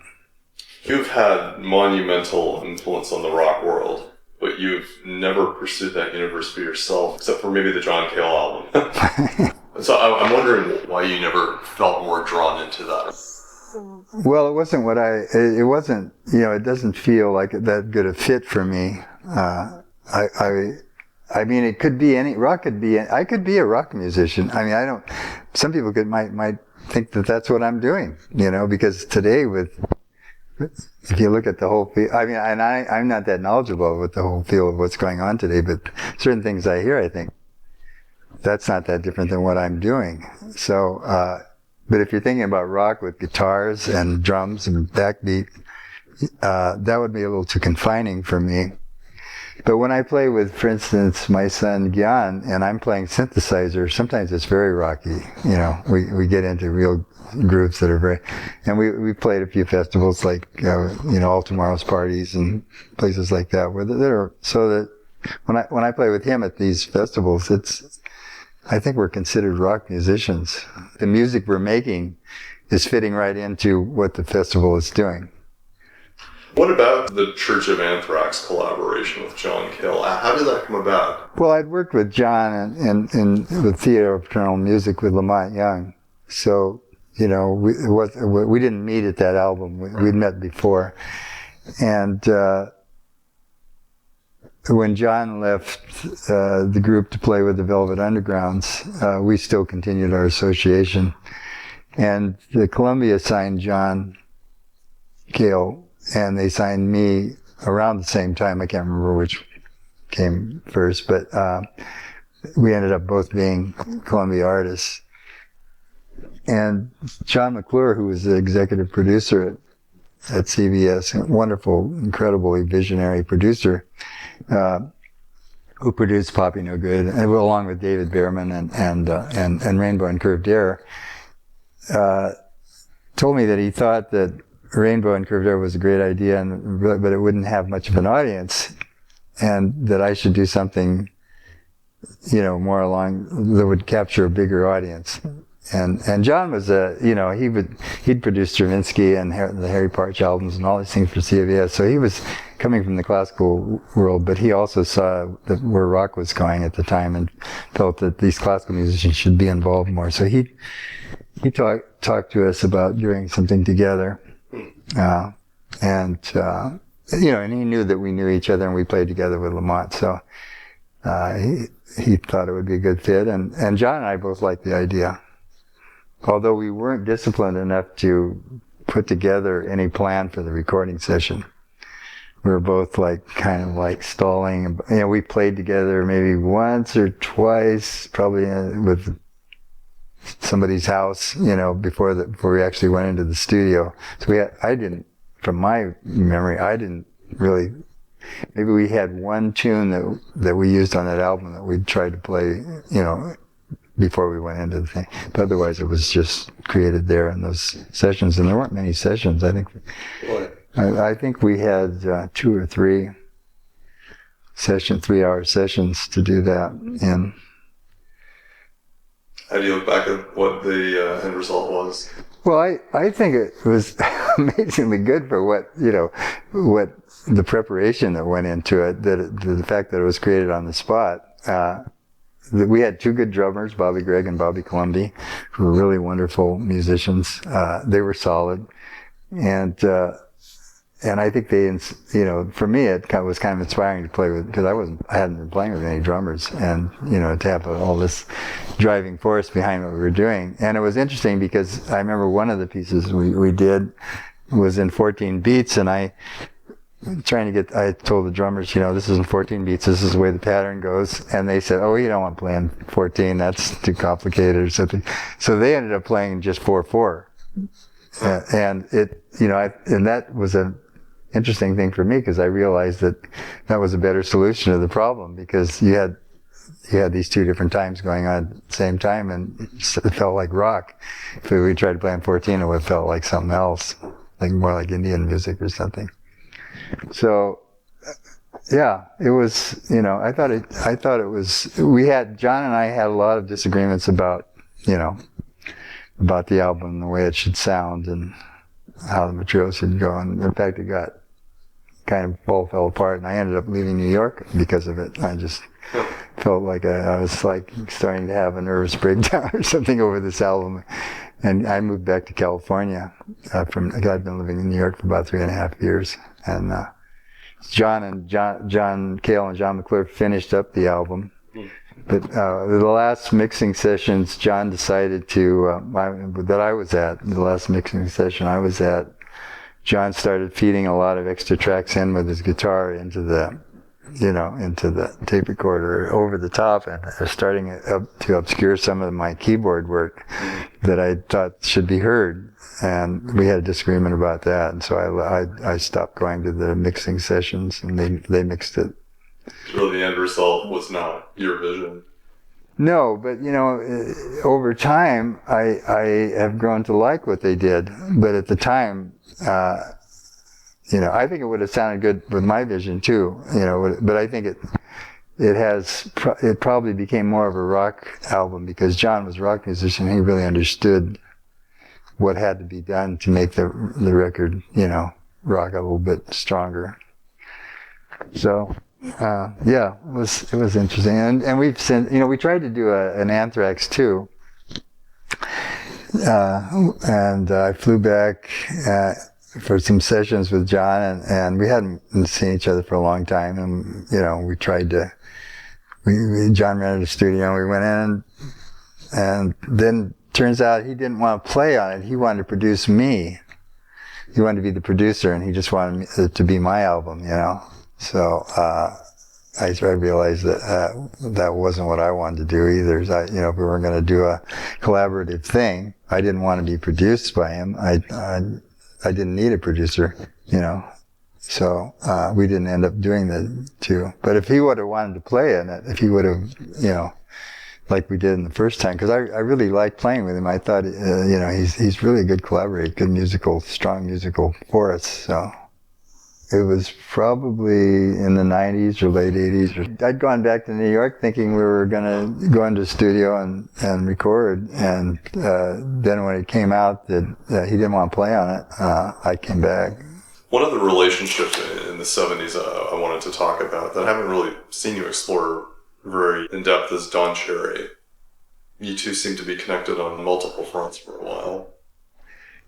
You've had monumental influence on the rock world, but you've never pursued that universe for yourself, except for maybe the John Cale album. So I'm wondering why you never felt more drawn into that. Well, it wasn't it wasn't, it doesn't feel like that good a fit for me. I mean, it could be I could be a rock musician. I mean, some people might think that that's what I'm doing, because today if you look at the whole field, I mean, and I'm not that knowledgeable with the whole field of what's going on today, but certain things I hear, I think, that's not that different than what I'm doing. So, but if you're thinking about rock with guitars and drums and backbeat, that would be a little too confining for me. But when I play with, for instance, my son Gyan, and I'm playing synthesizer, sometimes it's very rocky. We get into real grooves that are very, and we played a few festivals like, All Tomorrow's Parties and places like that, where that are, so that when I play with him at these festivals, I think we're considered rock musicians. The music we're making is fitting right into what the festival is doing. What about the Church of Anthrax collaboration with John Cale? How did that come about? Well, I'd worked with John in the Theater of Eternal Music with Lamont Young. So, we didn't meet at that album. We'd met before. And when John left the group to play with the Velvet Undergrounds, we still continued our association. And the Columbia signed John Cale, and they signed me around the same time. I can't remember which came first, but we ended up both being Columbia artists. And John McClure, who was the executive producer at CBS, a wonderful, incredibly visionary producer, who produced Poppy No Good, and along with David Behrman and Rainbow and Curved Air, told me that he thought that Rainbow and Curved Air was a great idea, but it wouldn't have much of an audience, and that I should do something, more along that would capture a bigger audience. And John was he'd produced Stravinsky and the Harry Partch albums and all these things for CBS, so he was coming from the classical world, but he also saw where rock was going at the time and felt that these classical musicians should be involved more. So he talked to us about doing something together, and he knew that we knew each other, and we played together with Lamont, so he thought it would be a good fit, and John and I both liked the idea. Although we weren't disciplined enough to put together any plan for the recording session. We were both kind of stalling. We played together maybe once or twice, probably with somebody's house, before we actually went into the studio. So from my memory, I didn't really, maybe we had one tune that we used on that album that we tried to play, before we went into the thing. But otherwise, it was just created there in those sessions. And there weren't many sessions. I think we had 2 or 3 3-hour sessions to do that in. How do you look back at what the end result was? Well, I think it was amazingly good for what the preparation that went into it, the fact that it was created on the spot. We had 2 good drummers, Bobby Gregg and Bobby Columby, who were really wonderful musicians. They were solid. And I think for me, it was kind of inspiring to play with, because I hadn't been playing with any drummers, and, to have all this driving force behind what we were doing. And it was interesting because I remember one of the pieces we did was in 14 beats, and I told the drummers, this isn't 14 beats, this is the way the pattern goes. And they said, oh, you don't want to play in 14, that's too complicated or something. So they ended up playing just 4/4. And and that was an interesting thing for me, because I realized that was a better solution to the problem, because you had these 2 different times going on at the same time, and it felt like rock. If we tried to play in 14, it would have felt like something else, more like Indian music or something. So, it was, I thought it was, John and I had a lot of disagreements about the album and the way it should sound and how the material should go. And in fact, it got kind of fell apart, and I ended up leaving New York because of it. I just felt like I was starting to have a nervous breakdown or something over this album. And I moved back to California I'd been living in New York for about 3.5 years. And John Cale and John McClure finished up the album. But the last mixing sessions, John decided that I was at, the last mixing session I was at, John started feeding a lot of extra tracks in with his guitar into the tape recorder over the top, and starting to obscure some of my keyboard work that I thought should be heard. And we had a disagreement about that, and so I stopped going to the mixing sessions, and they mixed it. So the end result was not your vision? No, but over time, I have grown to like what they did. But at the time, I think it would have sounded good with my vision too. But I think it probably became more of a rock album, because John was a rock musician. He really understood what had to be done to make the record, rock a little bit stronger. So, it was interesting. And we've since, we tried to do an Anthrax too. And I flew back for some sessions with John, and we hadn't seen each other for a long time. And, we tried to, John rented a studio, and we went in, and then turns out he didn't want to play on it. He wanted to produce me. He wanted to be the producer, and he just wanted it to be my album, So, I realized that that wasn't what I wanted to do either. If we were going to do a collaborative thing, I didn't want to be produced by him. I didn't need a producer, So we didn't end up doing the two. But if he would have wanted to play in it, if he would have, like we did in the first time, because I really liked playing with him. I thought, he's really a good collaborator, good strong musical force. So. It was probably in the 90s or late 80s. I'd gone back to New York thinking we were going to go into the studio and record. And then when it came out that he didn't want to play on it, I came back. One of the relationships in the 70s I wanted to talk about that I haven't really seen you explore very in-depth is Don Cherry. You two seem to be connected on multiple fronts for a while.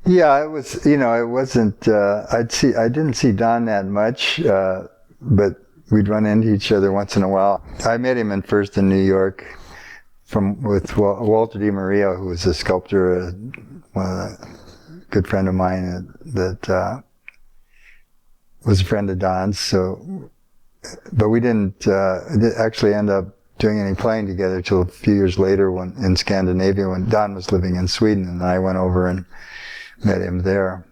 Yeah, it was, it wasn't, I didn't see Don that much, but we'd run into each other once in a while. I met him first in New York with Walter Di Maria, who was a sculptor, a good friend of mine that was a friend of Don's. So, but we didn't actually end up doing any playing together till a few years later in Scandinavia when Don was living in Sweden, and I went over and met him there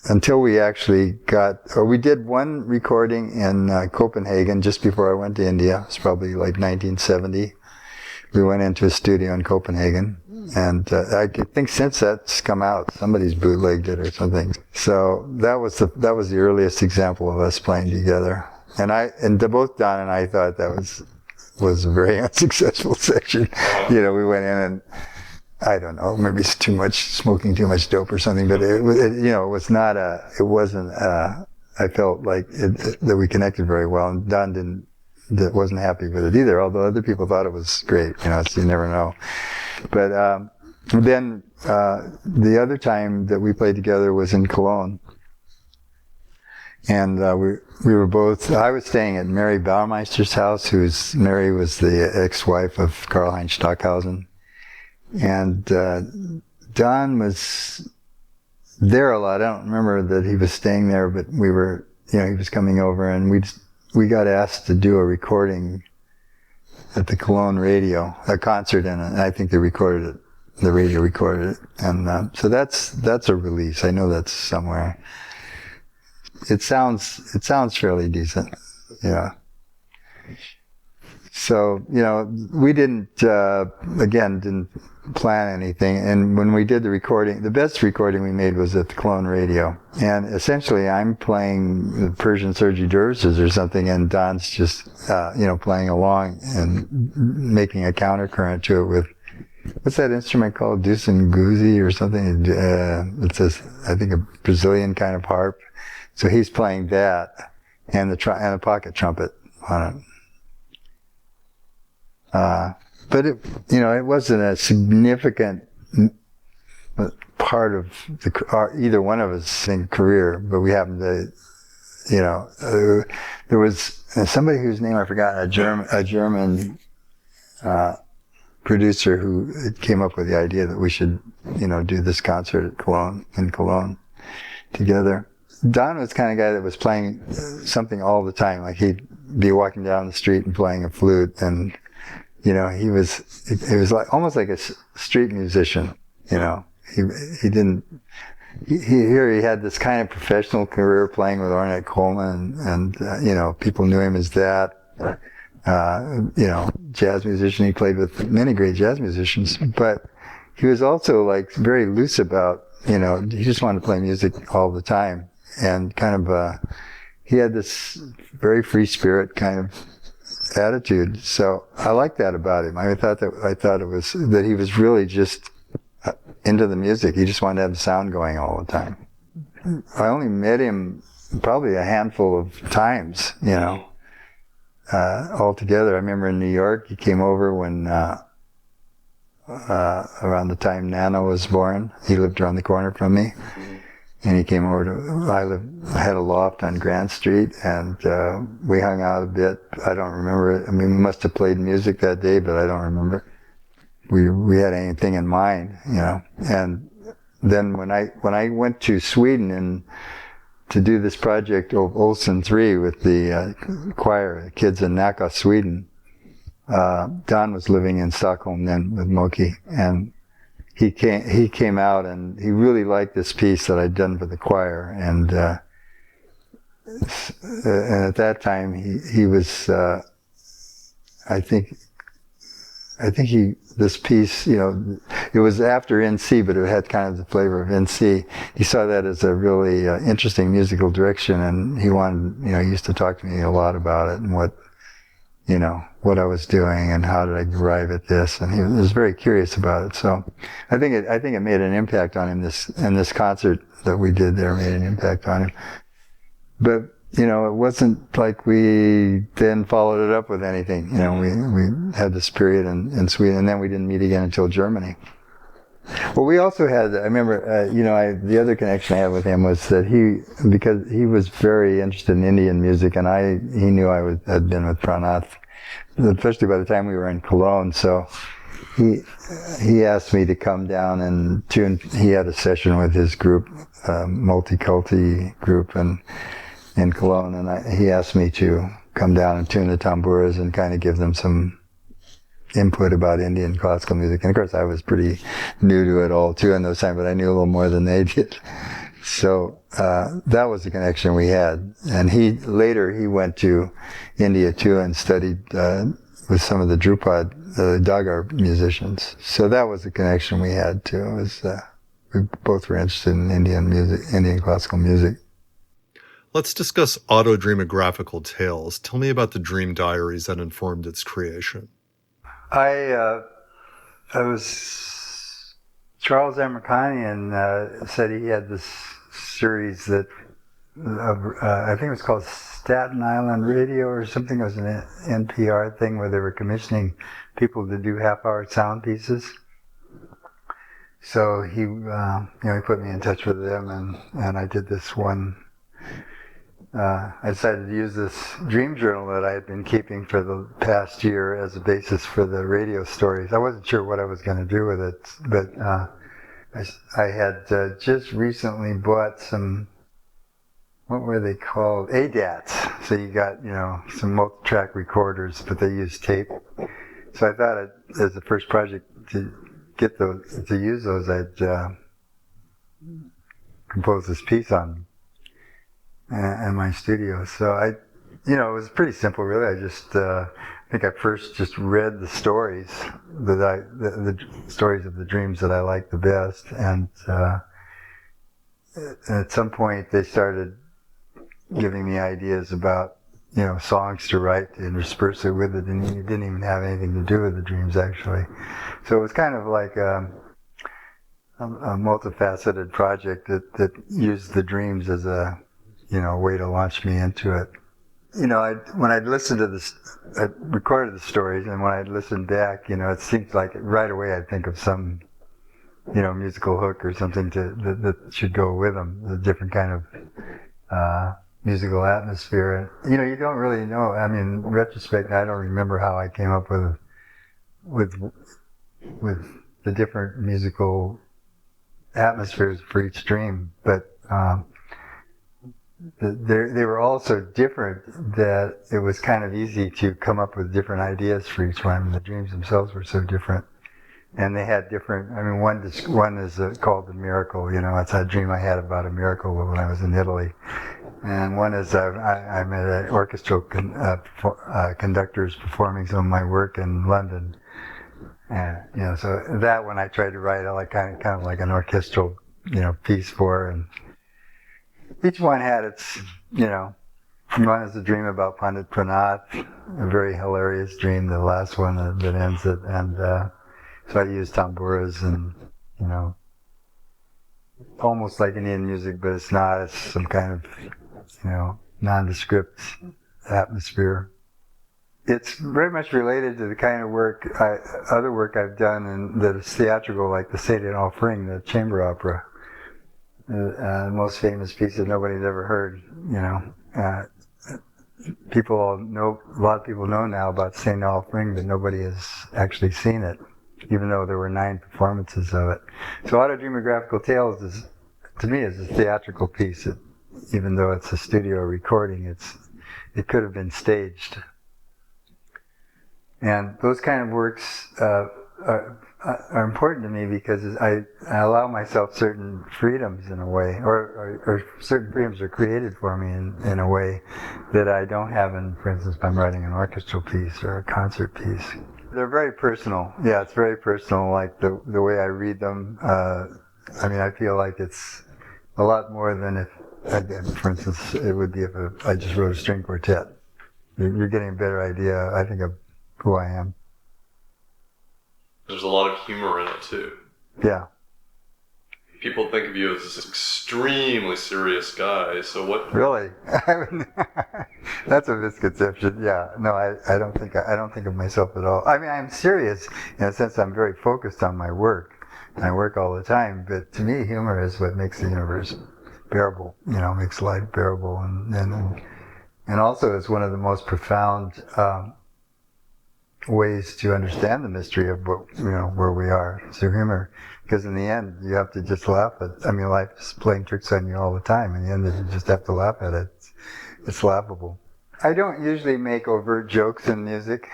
until we actually we did one recording in Copenhagen just before I went to India. It was probably like 1970. We went into a studio in Copenhagen, and I think since that's come out, somebody's bootlegged it or something. So that was the earliest example of us playing together. And both Don and I thought that was a very unsuccessful session. We went in and I don't know, maybe it's smoking too much dope or something, but it wasn't I felt like that we connected very well, and Don wasn't happy with it either, although other people thought it was great, so you never know. But, then, the other time that we played together was in Cologne. And, we were both, I was staying at Mary Baumeister's house, Mary was the ex-wife of Karl-Heinz Stockhausen. And Don was there a lot. I don't remember that he was staying there, but we were, he was coming over, and we got asked to do a recording at the Cologne radio, a concert in it, and I think they recorded it. The radio recorded it, and so that's a release. I know that's somewhere. It sounds fairly decent, yeah. So, we didn't plan anything. And when we did the recording, the best recording we made was at the Cologne radio. And essentially I'm playing the Persian Sergi dervishes or something, and Don's just, playing along and making a countercurrent to it with, what's that instrument called? Dusanguzi or something? It's I think a Brazilian kind of harp. So he's playing that and the pocket trumpet on it. But it wasn't a significant part of either one of us in career, but we happened to, there was somebody whose name I forgot, a German producer who came up with the idea that we should, do this concert in Cologne together. Don was the kind of guy that was playing something all the time. Like he'd be walking down the street and playing a flute, and it was like almost like a street musician. He had this kind of professional career playing with Ornette Coleman, and people knew him as that. Jazz musician. He played with many great jazz musicians, but he was also like very loose about, he just wanted to play music all the time, and kind of, he had this very free spirit kind of attitude. So I like that about him. I thought it was that he was really just into the music. He just wanted to have the sound going all the time. I only met him probably a handful of times, altogether. I remember in New York, he came over when around the time Nana was born. He lived around the corner from me. And he came over to, I had a loft on Grant Street, and we hung out a bit. I don't remember it. I mean, we must have played music that day, but I don't remember. We had anything in mind, you know. And then when I went to Sweden and to do this project of Olsen 3 with the choir, the kids in Nacka, Sweden, Don was living in Stockholm then with Moki, and he came out and he really liked this piece that I'd done for the choir, and at that time he was this piece, you know, it was after NC, but it had kind of the flavor of NC. He saw that as a really interesting musical direction, and he wanted, you know, he used to talk to me a lot about it and what I was doing and how did I arrive at this, and he was very curious about it. So I think it made an impact on him. This concert that we did there made an impact on him. But, you know, it wasn't like we then followed it up with anything. You know, we had this period in Sweden, and then we didn't meet again until Germany. Well, we also had, I remember, the other connection I had with him was that because he was very interested in Indian music, and he knew I had been with Pran, especially by the time we were in Cologne. So he asked me to come down and tune. He had a session with his group, multi-culti group in Cologne, and he asked me to come down and tune the tamburas and kind of give them some input about Indian classical music. And of course I was pretty new to it all too in those times, but I knew a little more than they did. So that was the connection we had. And he went to India too and studied with some of the Drupad, the Dagar musicians. So that was the connection we had too. It was, we both were interested in Indian music, Indian classical music. Let's discuss Autobiographical Tales. Tell me about the dream diaries that informed its creation. I was Charles Amerkanian said he had this series that I think it was called Staten Island Radio or something. It was an NPR thing where they were commissioning people to do half-hour sound pieces. So he put me in touch with them, and I did this one. I decided to use this dream journal that I had been keeping for the past year as a basis for the radio stories. I wasn't sure what I was going to do with it, but I had just recently bought some, what were they called? ADATs. So you got, some multi-track recorders, but they use tape. So I thought as the first project to get those, to use those, I'd compose this piece on them. In my studio. So it was pretty simple really. I just, I think I first just read the stories the stories of the dreams that I liked the best. And at some point they started giving me ideas about, songs to write to intersperse it with it. And it didn't even have anything to do with the dreams actually. So it was kind of like a multifaceted project that used the dreams as a way to launch me into it. When I'd listened to this, I recorded the stories, and when I'd listened back, it seemed like right away I'd think of some, musical hook or something that should go with them, a different kind of musical atmosphere. And, you don't really know. I mean, in retrospect, I don't remember how I came up with the different musical atmospheres for each dream, but they were all so different that it was kind of easy to come up with different ideas for each one. The dreams themselves were so different, and they had different. I mean, one is called the miracle. It's a dream I had about a miracle when I was in Italy, and one is I'm at an orchestral conductors performing some of my work in London, and so that one I tried to write like kind of like an orchestral piece for. And each one had its, one is a dream about Pandit Pran, a very hilarious dream, the last one that ends it. And so I used tamburas and, almost like Indian music, but it's not. It's some kind of, nondescript atmosphere. it's very much related to the kind of other work I've done and that is theatrical, like the Seminal Offering, the chamber opera. The most famous piece that nobody's ever heard, you know. People all know, a lot of people know now about Seminal Offering, but nobody has actually seen it, even though there were 9 performances of it. So Autobiographical Tales is, to me, is a theatrical piece. Even though it's a studio recording, it could have been staged. And those kind of works are important to me because I allow myself certain freedoms in a way, or certain freedoms are created for me in a way that I don't have for instance, if I'm writing an orchestral piece or a concert piece. They're very personal. Yeah, it's very personal, like the way I read them. I mean, I feel like it's a lot more than for instance, it would be if I just wrote a string quartet. You're getting a better idea, I think, of who I am. There's a lot of humor in it, too. Yeah. People think of you as this extremely serious guy, so what... Really? That's a misconception, yeah. No, I don't think of myself at all. I mean, I'm serious in a sense. I'm very focused on my work, and I work all the time, but to me, humor is what makes the universe bearable, you know, makes life bearable, and also it's one of the most profound ways to understand the mystery of what, you know, where we are through humor. Because in the end, you have to just laugh at. I mean, life is playing tricks on you all the time. In the end, you just have to laugh at it. It's laughable. I don't usually make overt jokes in music.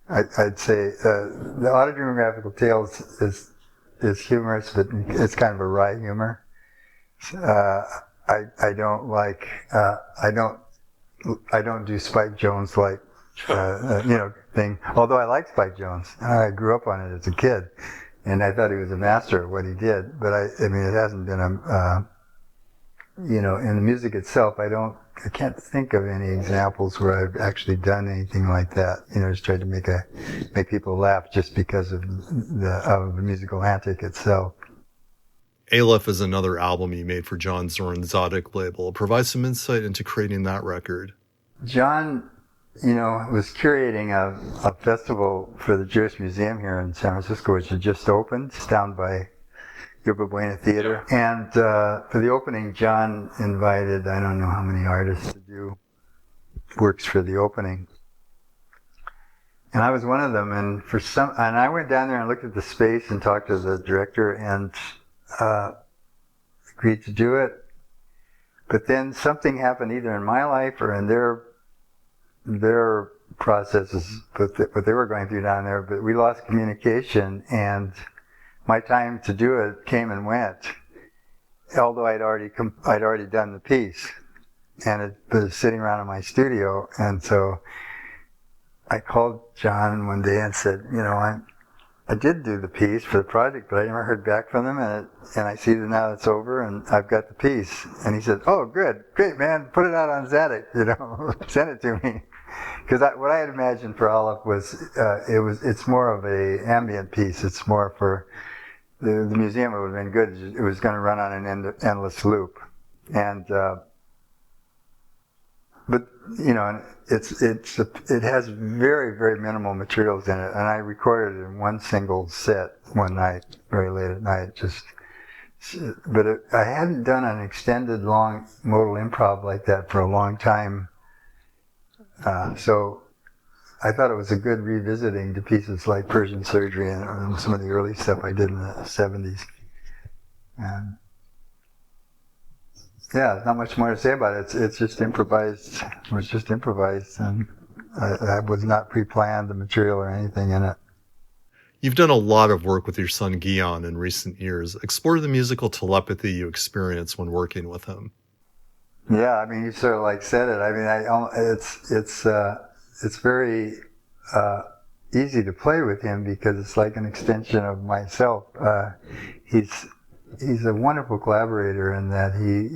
I'd say the Autobiographical Tales is humorous, but it's kind of a wry humor. I don't like. I don't do Spike Jones like. You know, thing. Although I like Spike Jones, I grew up on it as a kid, and I thought he was a master at what he did. But I mean, it hasn't been you know, in the music itself, I can't think of any examples where I've actually done anything like that. You know, just tried to make people laugh just because of the musical antic itself. Aleph is another album you made for John Zorn-Zadok label. Provide some insight into creating that record. John, you know, was curating a festival for the Jewish Museum here in San Francisco, which had just opened. It's down by Yerba Buena Theater. And for the opening, John invited, I don't know how many artists to do works for the opening. And I was one of them. And I went down there and looked at the space and talked to the director and agreed to do it. But then something happened either in my life or in their processes, what they were going through down there, but we lost communication, and my time to do it came and went, although I'd already done the piece, and it was sitting around in my studio. And so I called John one day and said, you know, I did do the piece for the project, but I never heard back from them, and I see that now it's over, and I've got the piece. And he said, oh, good, great, man, put it out on Zadok, you know, send it to me. Because what I had imagined for Aleph was, it's more of a ambient piece. It's more for the museum. It would have been good. It was going to run on an endless loop, and but you know, it has very, very minimal materials in it, and I recorded it in one single set one night, very late at night. I hadn't done an extended, long modal improv like that for a long time. So I thought it was a good revisiting to pieces like Persian Surgery and some of the early stuff I did in the 70s. And yeah, not much more to say about it. It's just improvised. It was just improvised, and I was not pre-planned the material or anything in it. You've done a lot of work with your son Gyan in recent years. Explore the musical telepathy you experience when working with him. Yeah, I mean, you sort of like said it. I mean, it's very easy to play with him because it's like an extension of myself. He's a wonderful collaborator in that he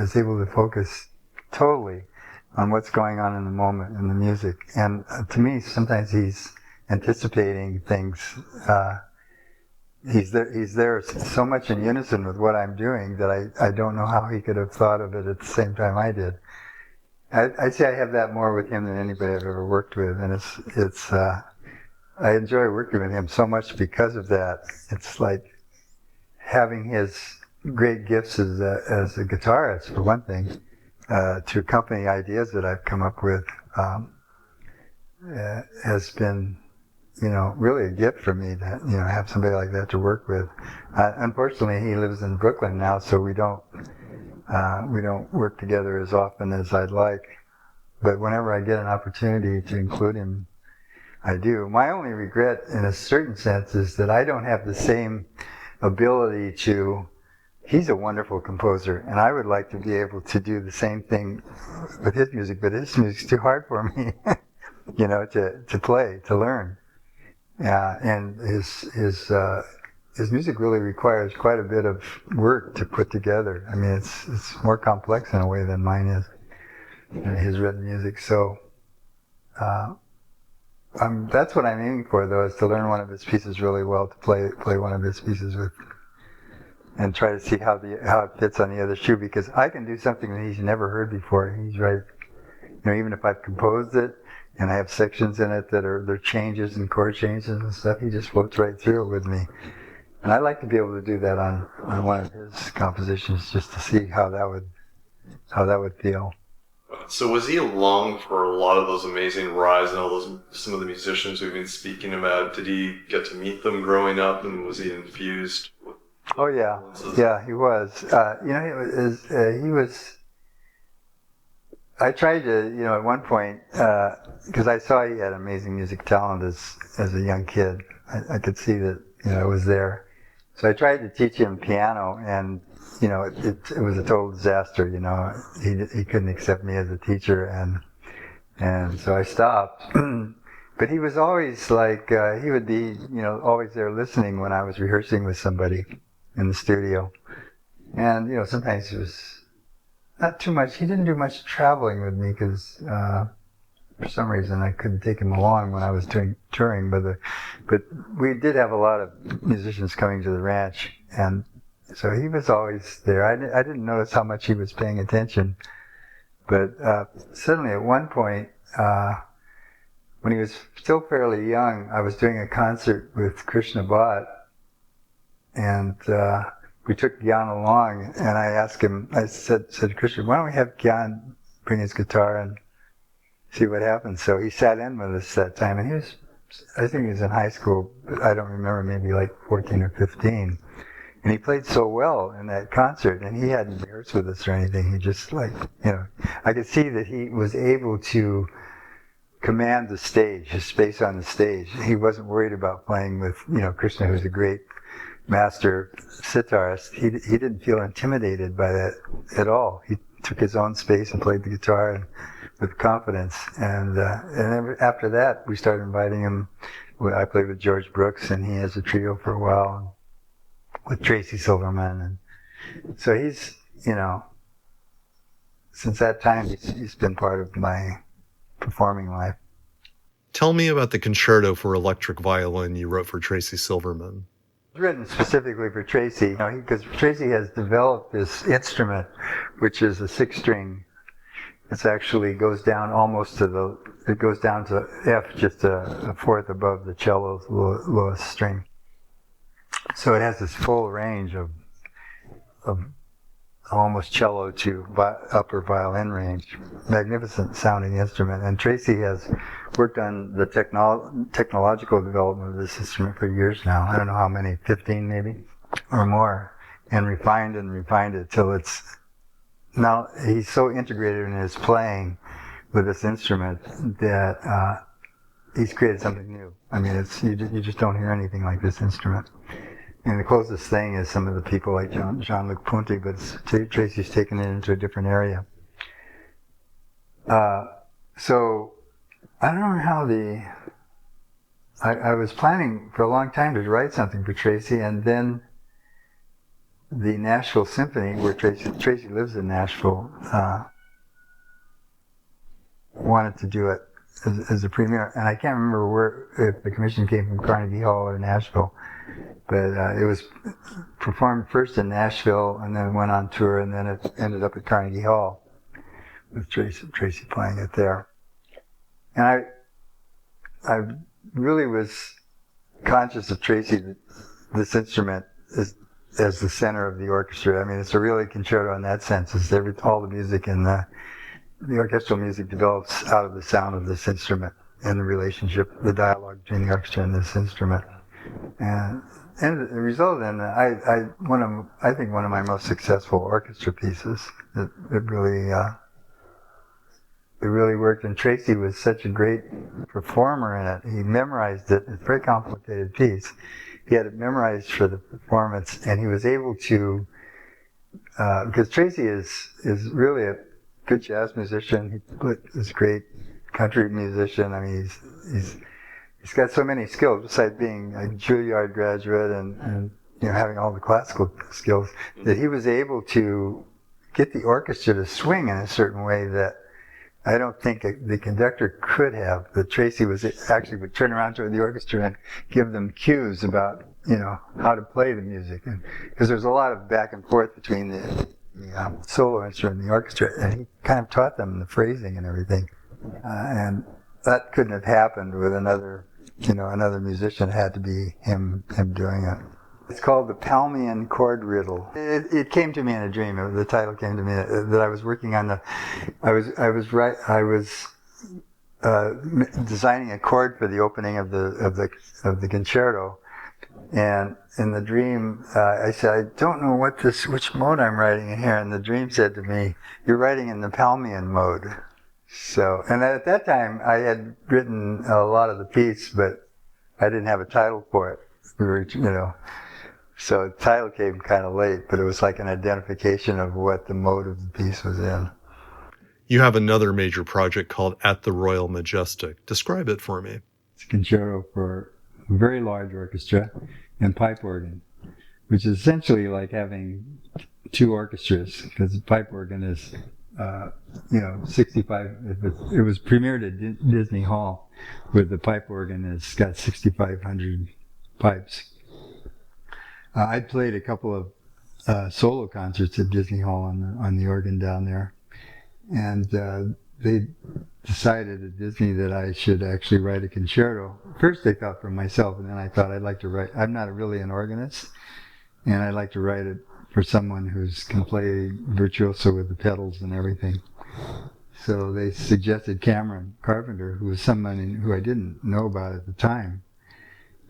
is able to focus totally on what's going on in the moment in the music. And to me, sometimes he's anticipating things. He's there so much in unison with what I'm doing that I don't know how he could have thought of it at the same time I did. I'd say I have that more with him than anybody I've ever worked with, and it's I enjoy working with him so much because of that. It's like having his great gifts as a guitarist, for one thing, to accompany ideas that I've come up with, has been, really a gift for me to, have somebody like that to work with. Unfortunately, he lives in Brooklyn now, so we don't work together as often as I'd like. But whenever I get an opportunity to include him, I do. My only regret, in a certain sense, is that I don't have the same ability to. He's a wonderful composer, and I would like to be able to do the same thing with his music, but his music's too hard for me, to play, to learn. And his music really requires quite a bit of work to put together. I mean, it's more complex in a way than mine is, his written music. So that's what I'm aiming for, though, is to learn one of his pieces really well, to play one of his pieces with, and try to see how it fits on the other shoe, because I can do something that he's never heard before. He's right, even if I've composed it and I have sections in it that are changes and chord changes and stuff, he just floats right through it with me. And I like to be able to do that on one of his compositions, just to see how that would feel. So was he along for a lot of those amazing rides and some of the musicians we've been speaking about? Did he get to meet them growing up, and was he infused with? Oh yeah, he was. He was. I tried to, at one point, because I saw he had amazing music talent as a young kid. I could see that, it was there. So I tried to teach him piano, and it was a total disaster. He couldn't accept me as a teacher, and so I stopped. But he was always like, he would be, always there listening when I was rehearsing with somebody in the studio. And, sometimes he was not too much. He didn't do much traveling with me because for some reason I couldn't take him along when I was doing touring. But we did have a lot of musicians coming to the ranch, and so he was always there. I didn't notice how much he was paying attention. But suddenly at one point, when he was still fairly young, I was doing a concert with Krishna Bhatt, and we took Gyan along, and I asked him, I said to Krishna, why don't we have Gyan bring his guitar and see what happens? So he sat in with us that time, and I think he was in high school, but I don't remember, maybe like 14 or 15. And he played so well in that concert, and he hadn't rehearsed with us or anything. He just I could see that he was able to command the stage, his space on the stage. He wasn't worried about playing with, Krishna, who's a great master sitarist. He didn't feel intimidated by that at all. He took his own space and played the guitar with confidence. And after that, we started inviting him. I played with George Brooks, and he has a trio for a while with Tracy Silverman. And so he's, since that time, he's been part of my performing life. Tell me about the concerto for electric violin you wrote for Tracy Silverman. It's written specifically for Tracy, because Tracy has developed this instrument, which is a 6-string. It actually goes down it goes down to F, just a fourth above the cello's lowest string. So it has this full range of almost cello to upper violin range. Magnificent sounding instrument. And Tracy has worked on the technological development of this instrument for years now. I don't know how many, 15 maybe, or more. And refined it till it's, now he's so integrated in his playing with this instrument that he's created something new. I mean, you just don't hear anything like this instrument. And the closest thing is some of the people like Jean-Luc Ponty, but Tracy's taken it into a different area. So I don't know how I was planning for a long time to write something for Tracy, and then the Nashville Symphony, where Tracy lives in Nashville, wanted to do it as a premiere. And I can't remember if the commission came from Carnegie Hall or Nashville. But it was performed first in Nashville, and then went on tour, and then it ended up at Carnegie Hall, with Tracy playing it there. And I really was conscious of Tracy that this instrument is as the center of the orchestra. I mean, it's a really concerto in that sense. It's all the music and the orchestral music develops out of the sound of this instrument and the relationship, the dialogue between the orchestra and this instrument. And the result then, I think one of my most successful orchestra pieces. It really worked, and Tracy was such a great performer in it. He memorized it. It's a very complicated piece. He had it memorized for the performance, and he was able to, because Tracy is really a good jazz musician. He's a great country musician. I mean, he's got so many skills besides being a Juilliard graduate and having all the classical skills, that he was able to get the orchestra to swing in a certain way that I don't think the conductor could have. But Tracy would turn around to the orchestra and give them cues about how to play the music, and because there's a lot of back and forth between the solo instrument and the orchestra, and he kind of taught them the phrasing and everything, and that couldn't have happened with another musician. It had to be him doing it. It's called the Palmian Chord Riddle. It came to me in a dream. The title came to me that I was working on I was designing a chord for the opening of the concerto, and in the dream I said, I don't know which mode I'm writing in here, and the dream said to me, you're writing in the Palmian mode. So, and at that time I had written a lot of the piece, but I didn't have a title for it. So the title came kind of late, but it was like an identification of what the mode of the piece was in. You have another major project called At the Royal Majestic. Describe it for me. It's a concerto for a very large orchestra and pipe organ, which is essentially like having two orchestras, because the pipe organ is, 65. It was premiered at Disney Hall, where the pipe organ has got 6,500 pipes. I played a couple of solo concerts at Disney Hall on the organ down there, and they decided at Disney that I should actually write a concerto. First they thought for myself, and then I thought I'd like to write. I'm not really an organist, and I'd like to write it for someone who can play virtuoso with the pedals and everything. So they suggested Cameron Carpenter, who was someone who I didn't know about at the time.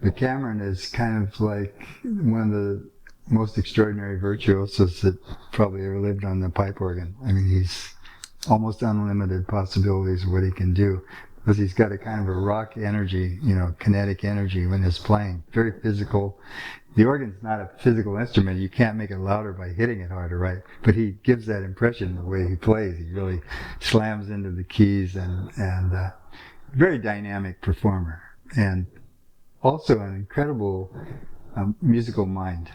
But Cameron is kind of like one of the most extraordinary virtuosos that probably ever lived on the pipe organ. I mean, he's almost unlimited possibilities of what he can do, because he's got a kind of a rock energy, kinetic energy when he's playing. Very physical. The organ's not a physical instrument. You can't make it louder by hitting it harder, right? But he gives that impression the way he plays. He really slams into the keys, and very dynamic performer. And also an incredible musical mind.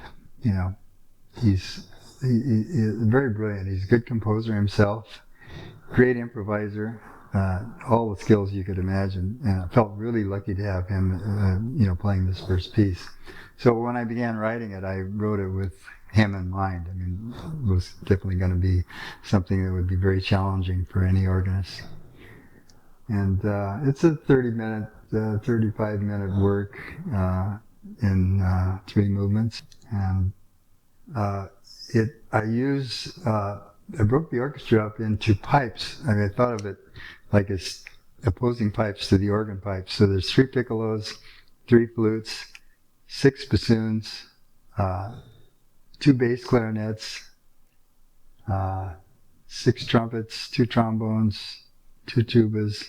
He's very brilliant. He's a good composer himself, great improviser, all the skills you could imagine. And I felt really lucky to have him, playing this first piece. So when I began writing it, I wrote it with him in mind. I mean, it was definitely going to be something that would be very challenging for any organist. And it's a 35-minute work in 3 movements, and I broke the orchestra up into pipes. I mean, I thought of it like as opposing pipes to the organ pipes. So there's 3 piccolos, 3 flutes, 6 bassoons, 2 bass clarinets, 6 trumpets, 2 trombones, 2 tubas.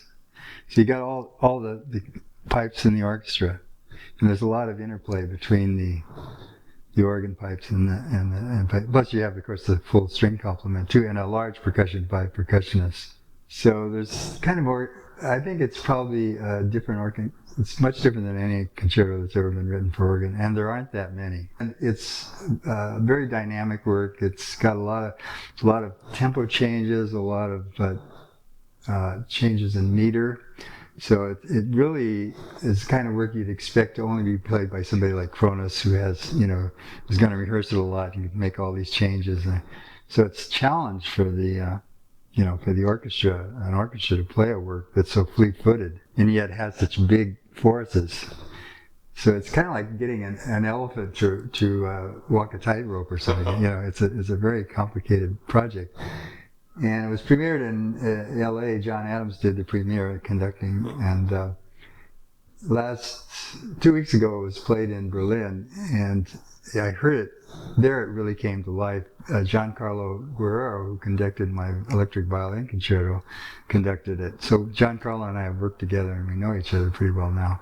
So you got all the pipes in the orchestra, and there's a lot of interplay between the organ pipes and pipe. Plus you have, of course, the full string complement too, and a large percussion by percussionists. So there's kind of I think it's probably a different organ. It's much different than any concerto that's ever been written for organ, and there aren't that many. And it's very dynamic work. It's got a lot of tempo changes, a lot of changes in meter. So it really is the kind of work you'd expect to only be played by somebody like Kronos, who has, who's going to rehearse it a lot and make all these changes. So it's a challenge for the for the orchestra, an orchestra to play a work that's so fleet-footed and yet has such big forces. So it's kind of like getting an elephant to walk a tightrope or something. It's a very complicated project. And it was premiered in L.A. John Adams did the premiere conducting, and 2 weeks ago it was played in Berlin, and I heard it there. It really came to life. Giancarlo Guerrero, who conducted my electric violin concerto, conducted it. So Giancarlo and I have worked together, and we know each other pretty well now.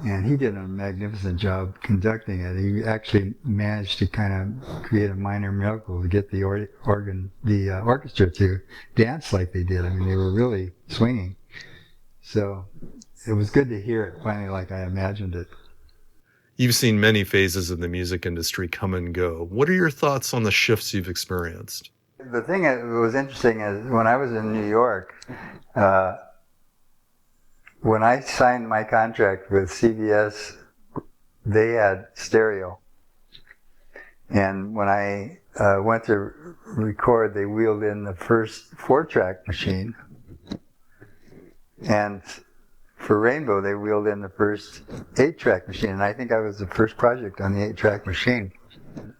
And he did a magnificent job conducting it. He actually managed to kind of create a minor miracle to get the orchestra to dance like they did. I mean, they were really swinging. So it was good to hear it finally like I imagined it. You've seen many phases of the music industry come and go. What are your thoughts on the shifts you've experienced? The thing that was interesting is when I was in New York, when I signed my contract with CBS, they had stereo. And when I went to record, they wheeled in the first 4-track machine. And for Rainbow, they wheeled in the first 8-track machine. And I think I was the first project on the 8-track machine.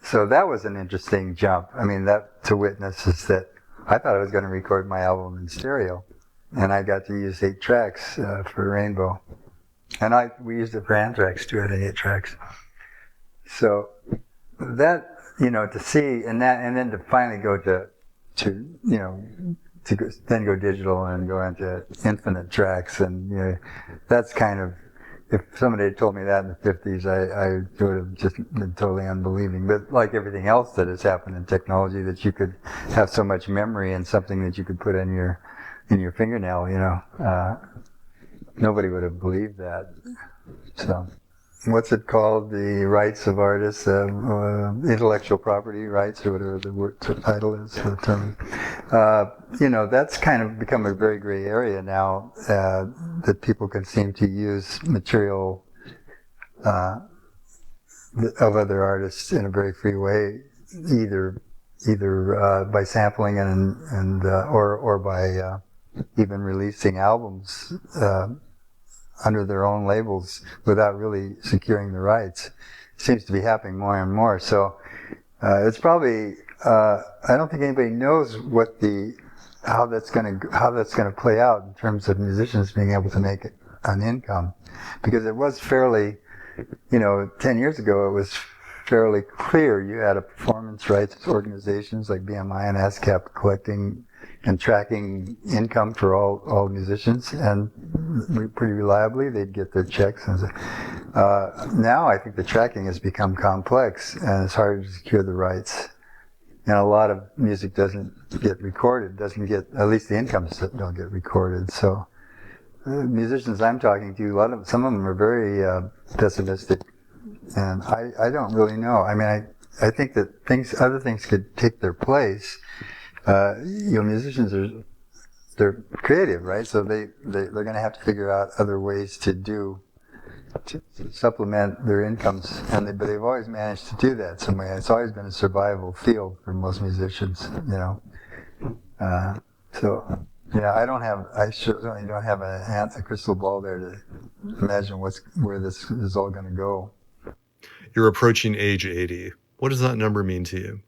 So that was an interesting jump. I mean, that to witness is that I thought I was going to record my album in stereo. And I got to use 8 tracks for Rainbow. And we used it for Anthrax too, I think 8 tracks. So that, to see, and then to finally go then go digital and go into infinite tracks, and that's kind of, if somebody had told me that in the 50s, I would have just been totally unbelieving. But like everything else that has happened in technology, that you could have so much memory in something that you could put in your fingernail, nobody would have believed that. So, what's it called? The rights of artists, intellectual property rights, or whatever the title is, the term. That's kind of become a very gray area now, that people can seem to use material of other artists in a very free way, either by sampling or by even releasing albums under their own labels without really securing the rights. It seems to be happening more and more. So it's probably I don't think anybody knows how that's going to play out in terms of musicians being able to make an income, because it was fairly 10 years ago it was fairly clear. You had a performance rights organizations like BMI and ASCAP collecting and tracking income for all musicians, and pretty reliably they'd get their checks. And now I think the tracking has become complex, and it's hard to secure the rights. And a lot of music doesn't get recorded, at least the incomes don't get recorded. So musicians I'm talking to, some of them are very pessimistic, and I don't really know. I mean, I think that other things could take their place. Musicians they're creative, right? So they're going to have to figure out other ways to supplement their incomes, but they've always managed to do that some way. It's always been a survival field for most musicians, I certainly don't have a crystal ball there to imagine where this is all going to go. You're approaching age 80. What does that number mean to you?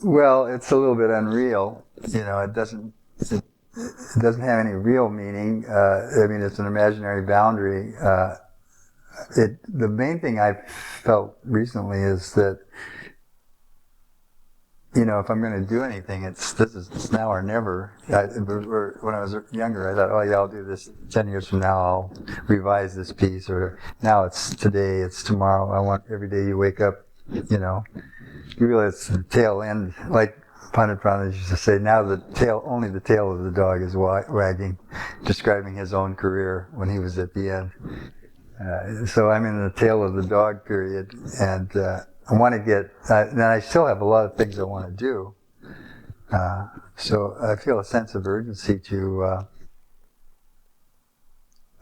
Well, it's a little bit unreal. It doesn't have any real meaning. It's an imaginary boundary. The main thing I've felt recently is that, if I'm going to do anything, it's now or never. When I was younger, I thought, oh yeah, I'll do this 10 years from now, I'll revise this piece, or now it's today, it's tomorrow. I want every day you wake up, you realize the tail end, like Pandit Pran used to say, now only the tail of the dog is wagging, describing his own career when he was at the end. So I'm in the tail of the dog period, and I want to and I still have a lot of things I want to do. So I feel a sense of urgency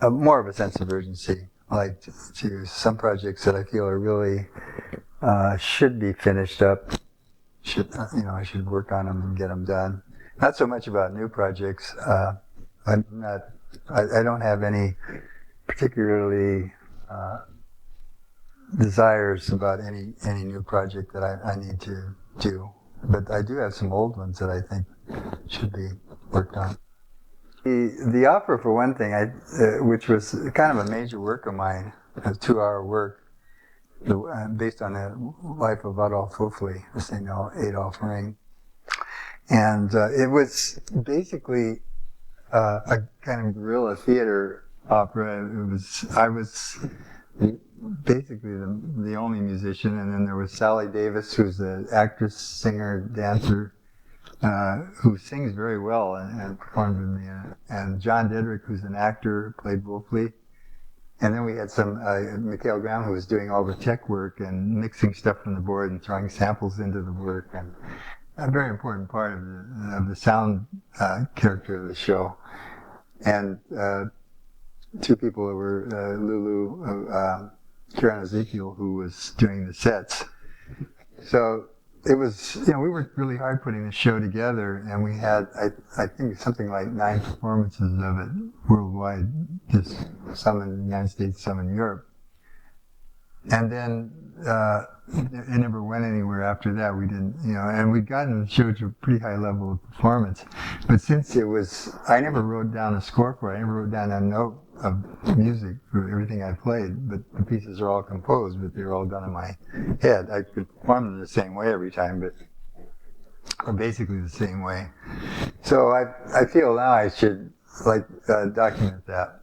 more of a sense of urgency, like to some projects that I feel are really should be finished up. I should work on them and get them done. Not so much about new projects. I'm not. I don't have any particularly desires about any new project that I need to do. But I do have some old ones that I think should be worked on. The opera, for one thing, which was kind of a major work of mine, a 2-hour work, based on the life of Adolf Höfli, the seminal Adolf Ring. And it was basically a kind of guerrilla theater opera. I was basically the only musician, and then there was Sally Davis, who's an actress, singer, dancer, who sings very well and performed with me. And John Dedrick, who's an actor, played Wolfley. And then we had some Mikhail Graham, who was doing all the tech work and mixing stuff from the board and throwing samples into the work, and a very important part of the sound character of the show. And 2 people were Lulu, Karen Ezekiel, who was doing the sets. So it was, we worked really hard putting the show together, and we had, I think, something like 9 performances of it worldwide, just some in the United States, some in Europe. And then it never went anywhere after that. We didn't, and we'd gotten the show to a pretty high level of performance. But since I never wrote down a score for it. I never wrote down a note of music for everything I played. But the pieces are all composed, but they're all done in my head. I could perform them the same way every time, or basically the same way. So I feel now I should document that.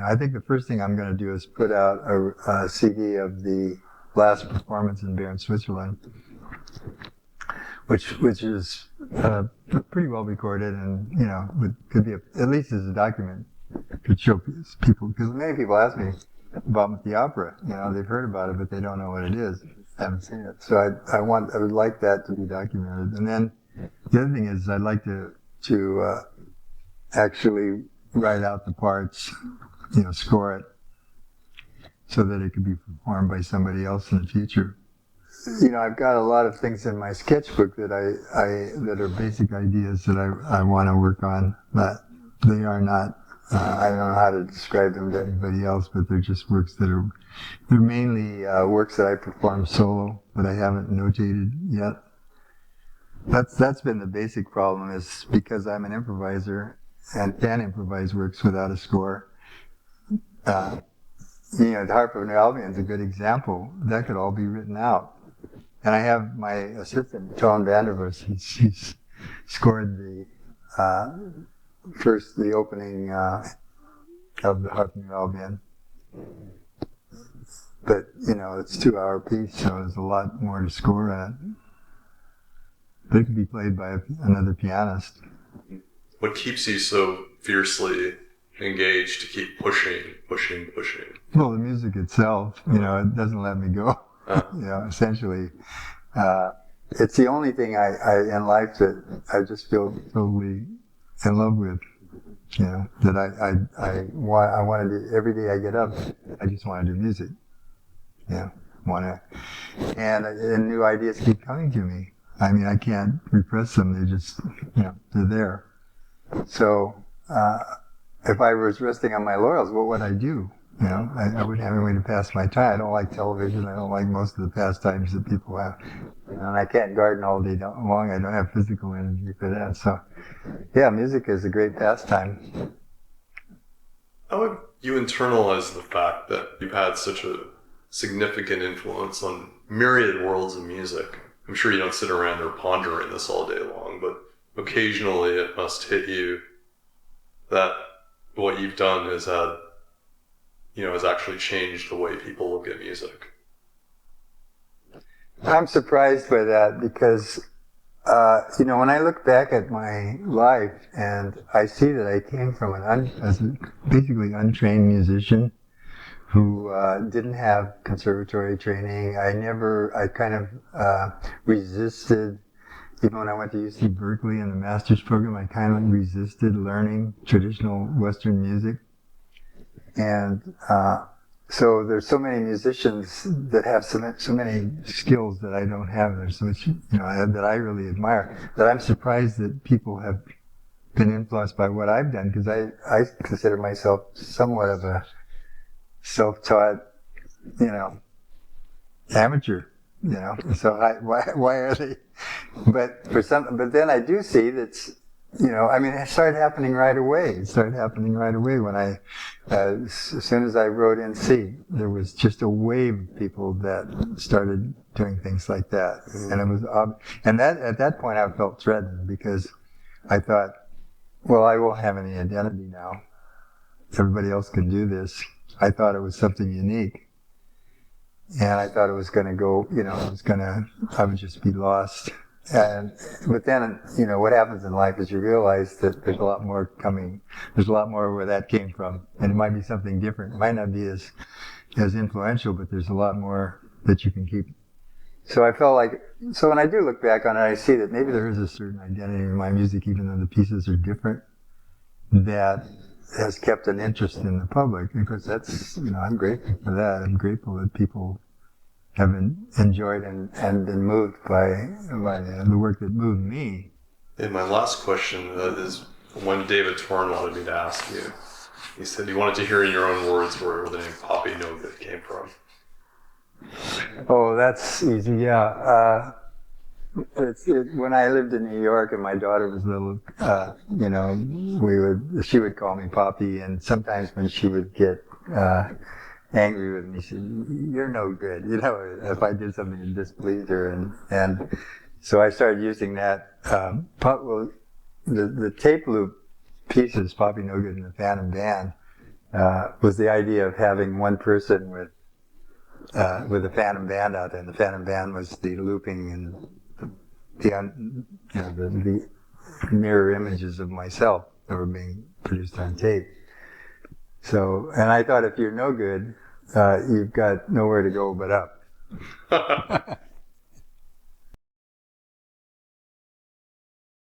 I think the first thing I'm going to do is put out a CD of the last performance in Bern, Switzerland, which is pretty well recorded, and could be at least as a document, could show people, because many people ask me about the opera. They've heard about it, but they don't know what it is. I haven't seen it, so I would like that to be documented. And then the other thing is I'd like to actually write out the parts, score it, so that it could be performed by somebody else in the future. I've got a lot of things in my sketchbook that that are basic ideas that I want to work on, but they are not. I don't know how to describe them to anybody else, but they're just works they're mainly works that I perform solo, but I haven't notated yet. That's been the basic problem, is because I'm an improviser and can improvise works without a score. The Harp of New Albion is a good example. That could all be written out. And I have my assistant, Toon Vandervers, he's scored the opening of the Harp of New Albion. But, it's a 2-hour piece, so there's a lot more to score in it. But it could be played by another pianist. What keeps you so fiercely engaged to keep pushing? Well, the music itself, it doesn't let me go. Essentially, it's the only thing I in life that I just feel totally in love with. That I want to do. Every day I get up, I just want to do music. And new ideas keep coming to me. I can't repress them. They just, they're there. So, if I was resting on my laurels, what would I do? I wouldn't have any way to pass my time. I don't like television. I don't like most of the pastimes that people have. And I can't garden all day long. I don't have physical energy for that. So, music is a great pastime. How would you internalize the fact that you've had such a significant influence on myriad worlds of music? I'm sure you don't sit around there pondering this all day long, but occasionally it must hit you that what you've done has actually changed the way people look at music. I'm surprised by that because, when I look back at my life and I see that I came from as a basically untrained musician who didn't have conservatory training. I kind of resisted. Even when I went to UC Berkeley in the master's program, I kind of resisted learning traditional Western music. And so there's so many musicians that have so many skills that I don't have. There's so much, that I really admire, that I'm surprised that people have been influenced by what I've done, because I consider myself somewhat of a self-taught, amateur, so why are they, but then I do see that's, it started happening right away. When as soon as I wrote in C, there was just a wave of people that started doing things like that. And it was, and that, at that point I felt threatened, because I thought, well, I won't have any identity now. Everybody else can do this. I thought it was something unique. And I thought it was going to go, I would just be lost. But then, what happens in life is you realize that there's a lot more coming. There's a lot more where that came from. And it might be something different. It might not be as influential, but there's a lot more that you can keep. So I felt like, when I do look back on it, I see that maybe there is a certain identity in my music, even though the pieces are different, that has kept an interest in the public. Because that's, I'm grateful for that. I'm grateful that people have enjoyed and been moved by the work that moved me. And my last question is one David Torn wanted me to ask you. He said he wanted to hear in your own words where the name Poppy No Good came from. Oh, that's easy, yeah. When I lived in New York and my daughter was little, she would call me Poppy, and sometimes when she would get angry with me, she said, "You're no good," if I did something to displease her, and so I started using that. The tape loop pieces, Poppy No Good and the Phantom Band, was the idea of having one person with a Phantom Band out there, and the Phantom Band was the looping and the mirror images of myself that were being produced on tape. So, and I thought, if you're no good, you've got nowhere to go but up.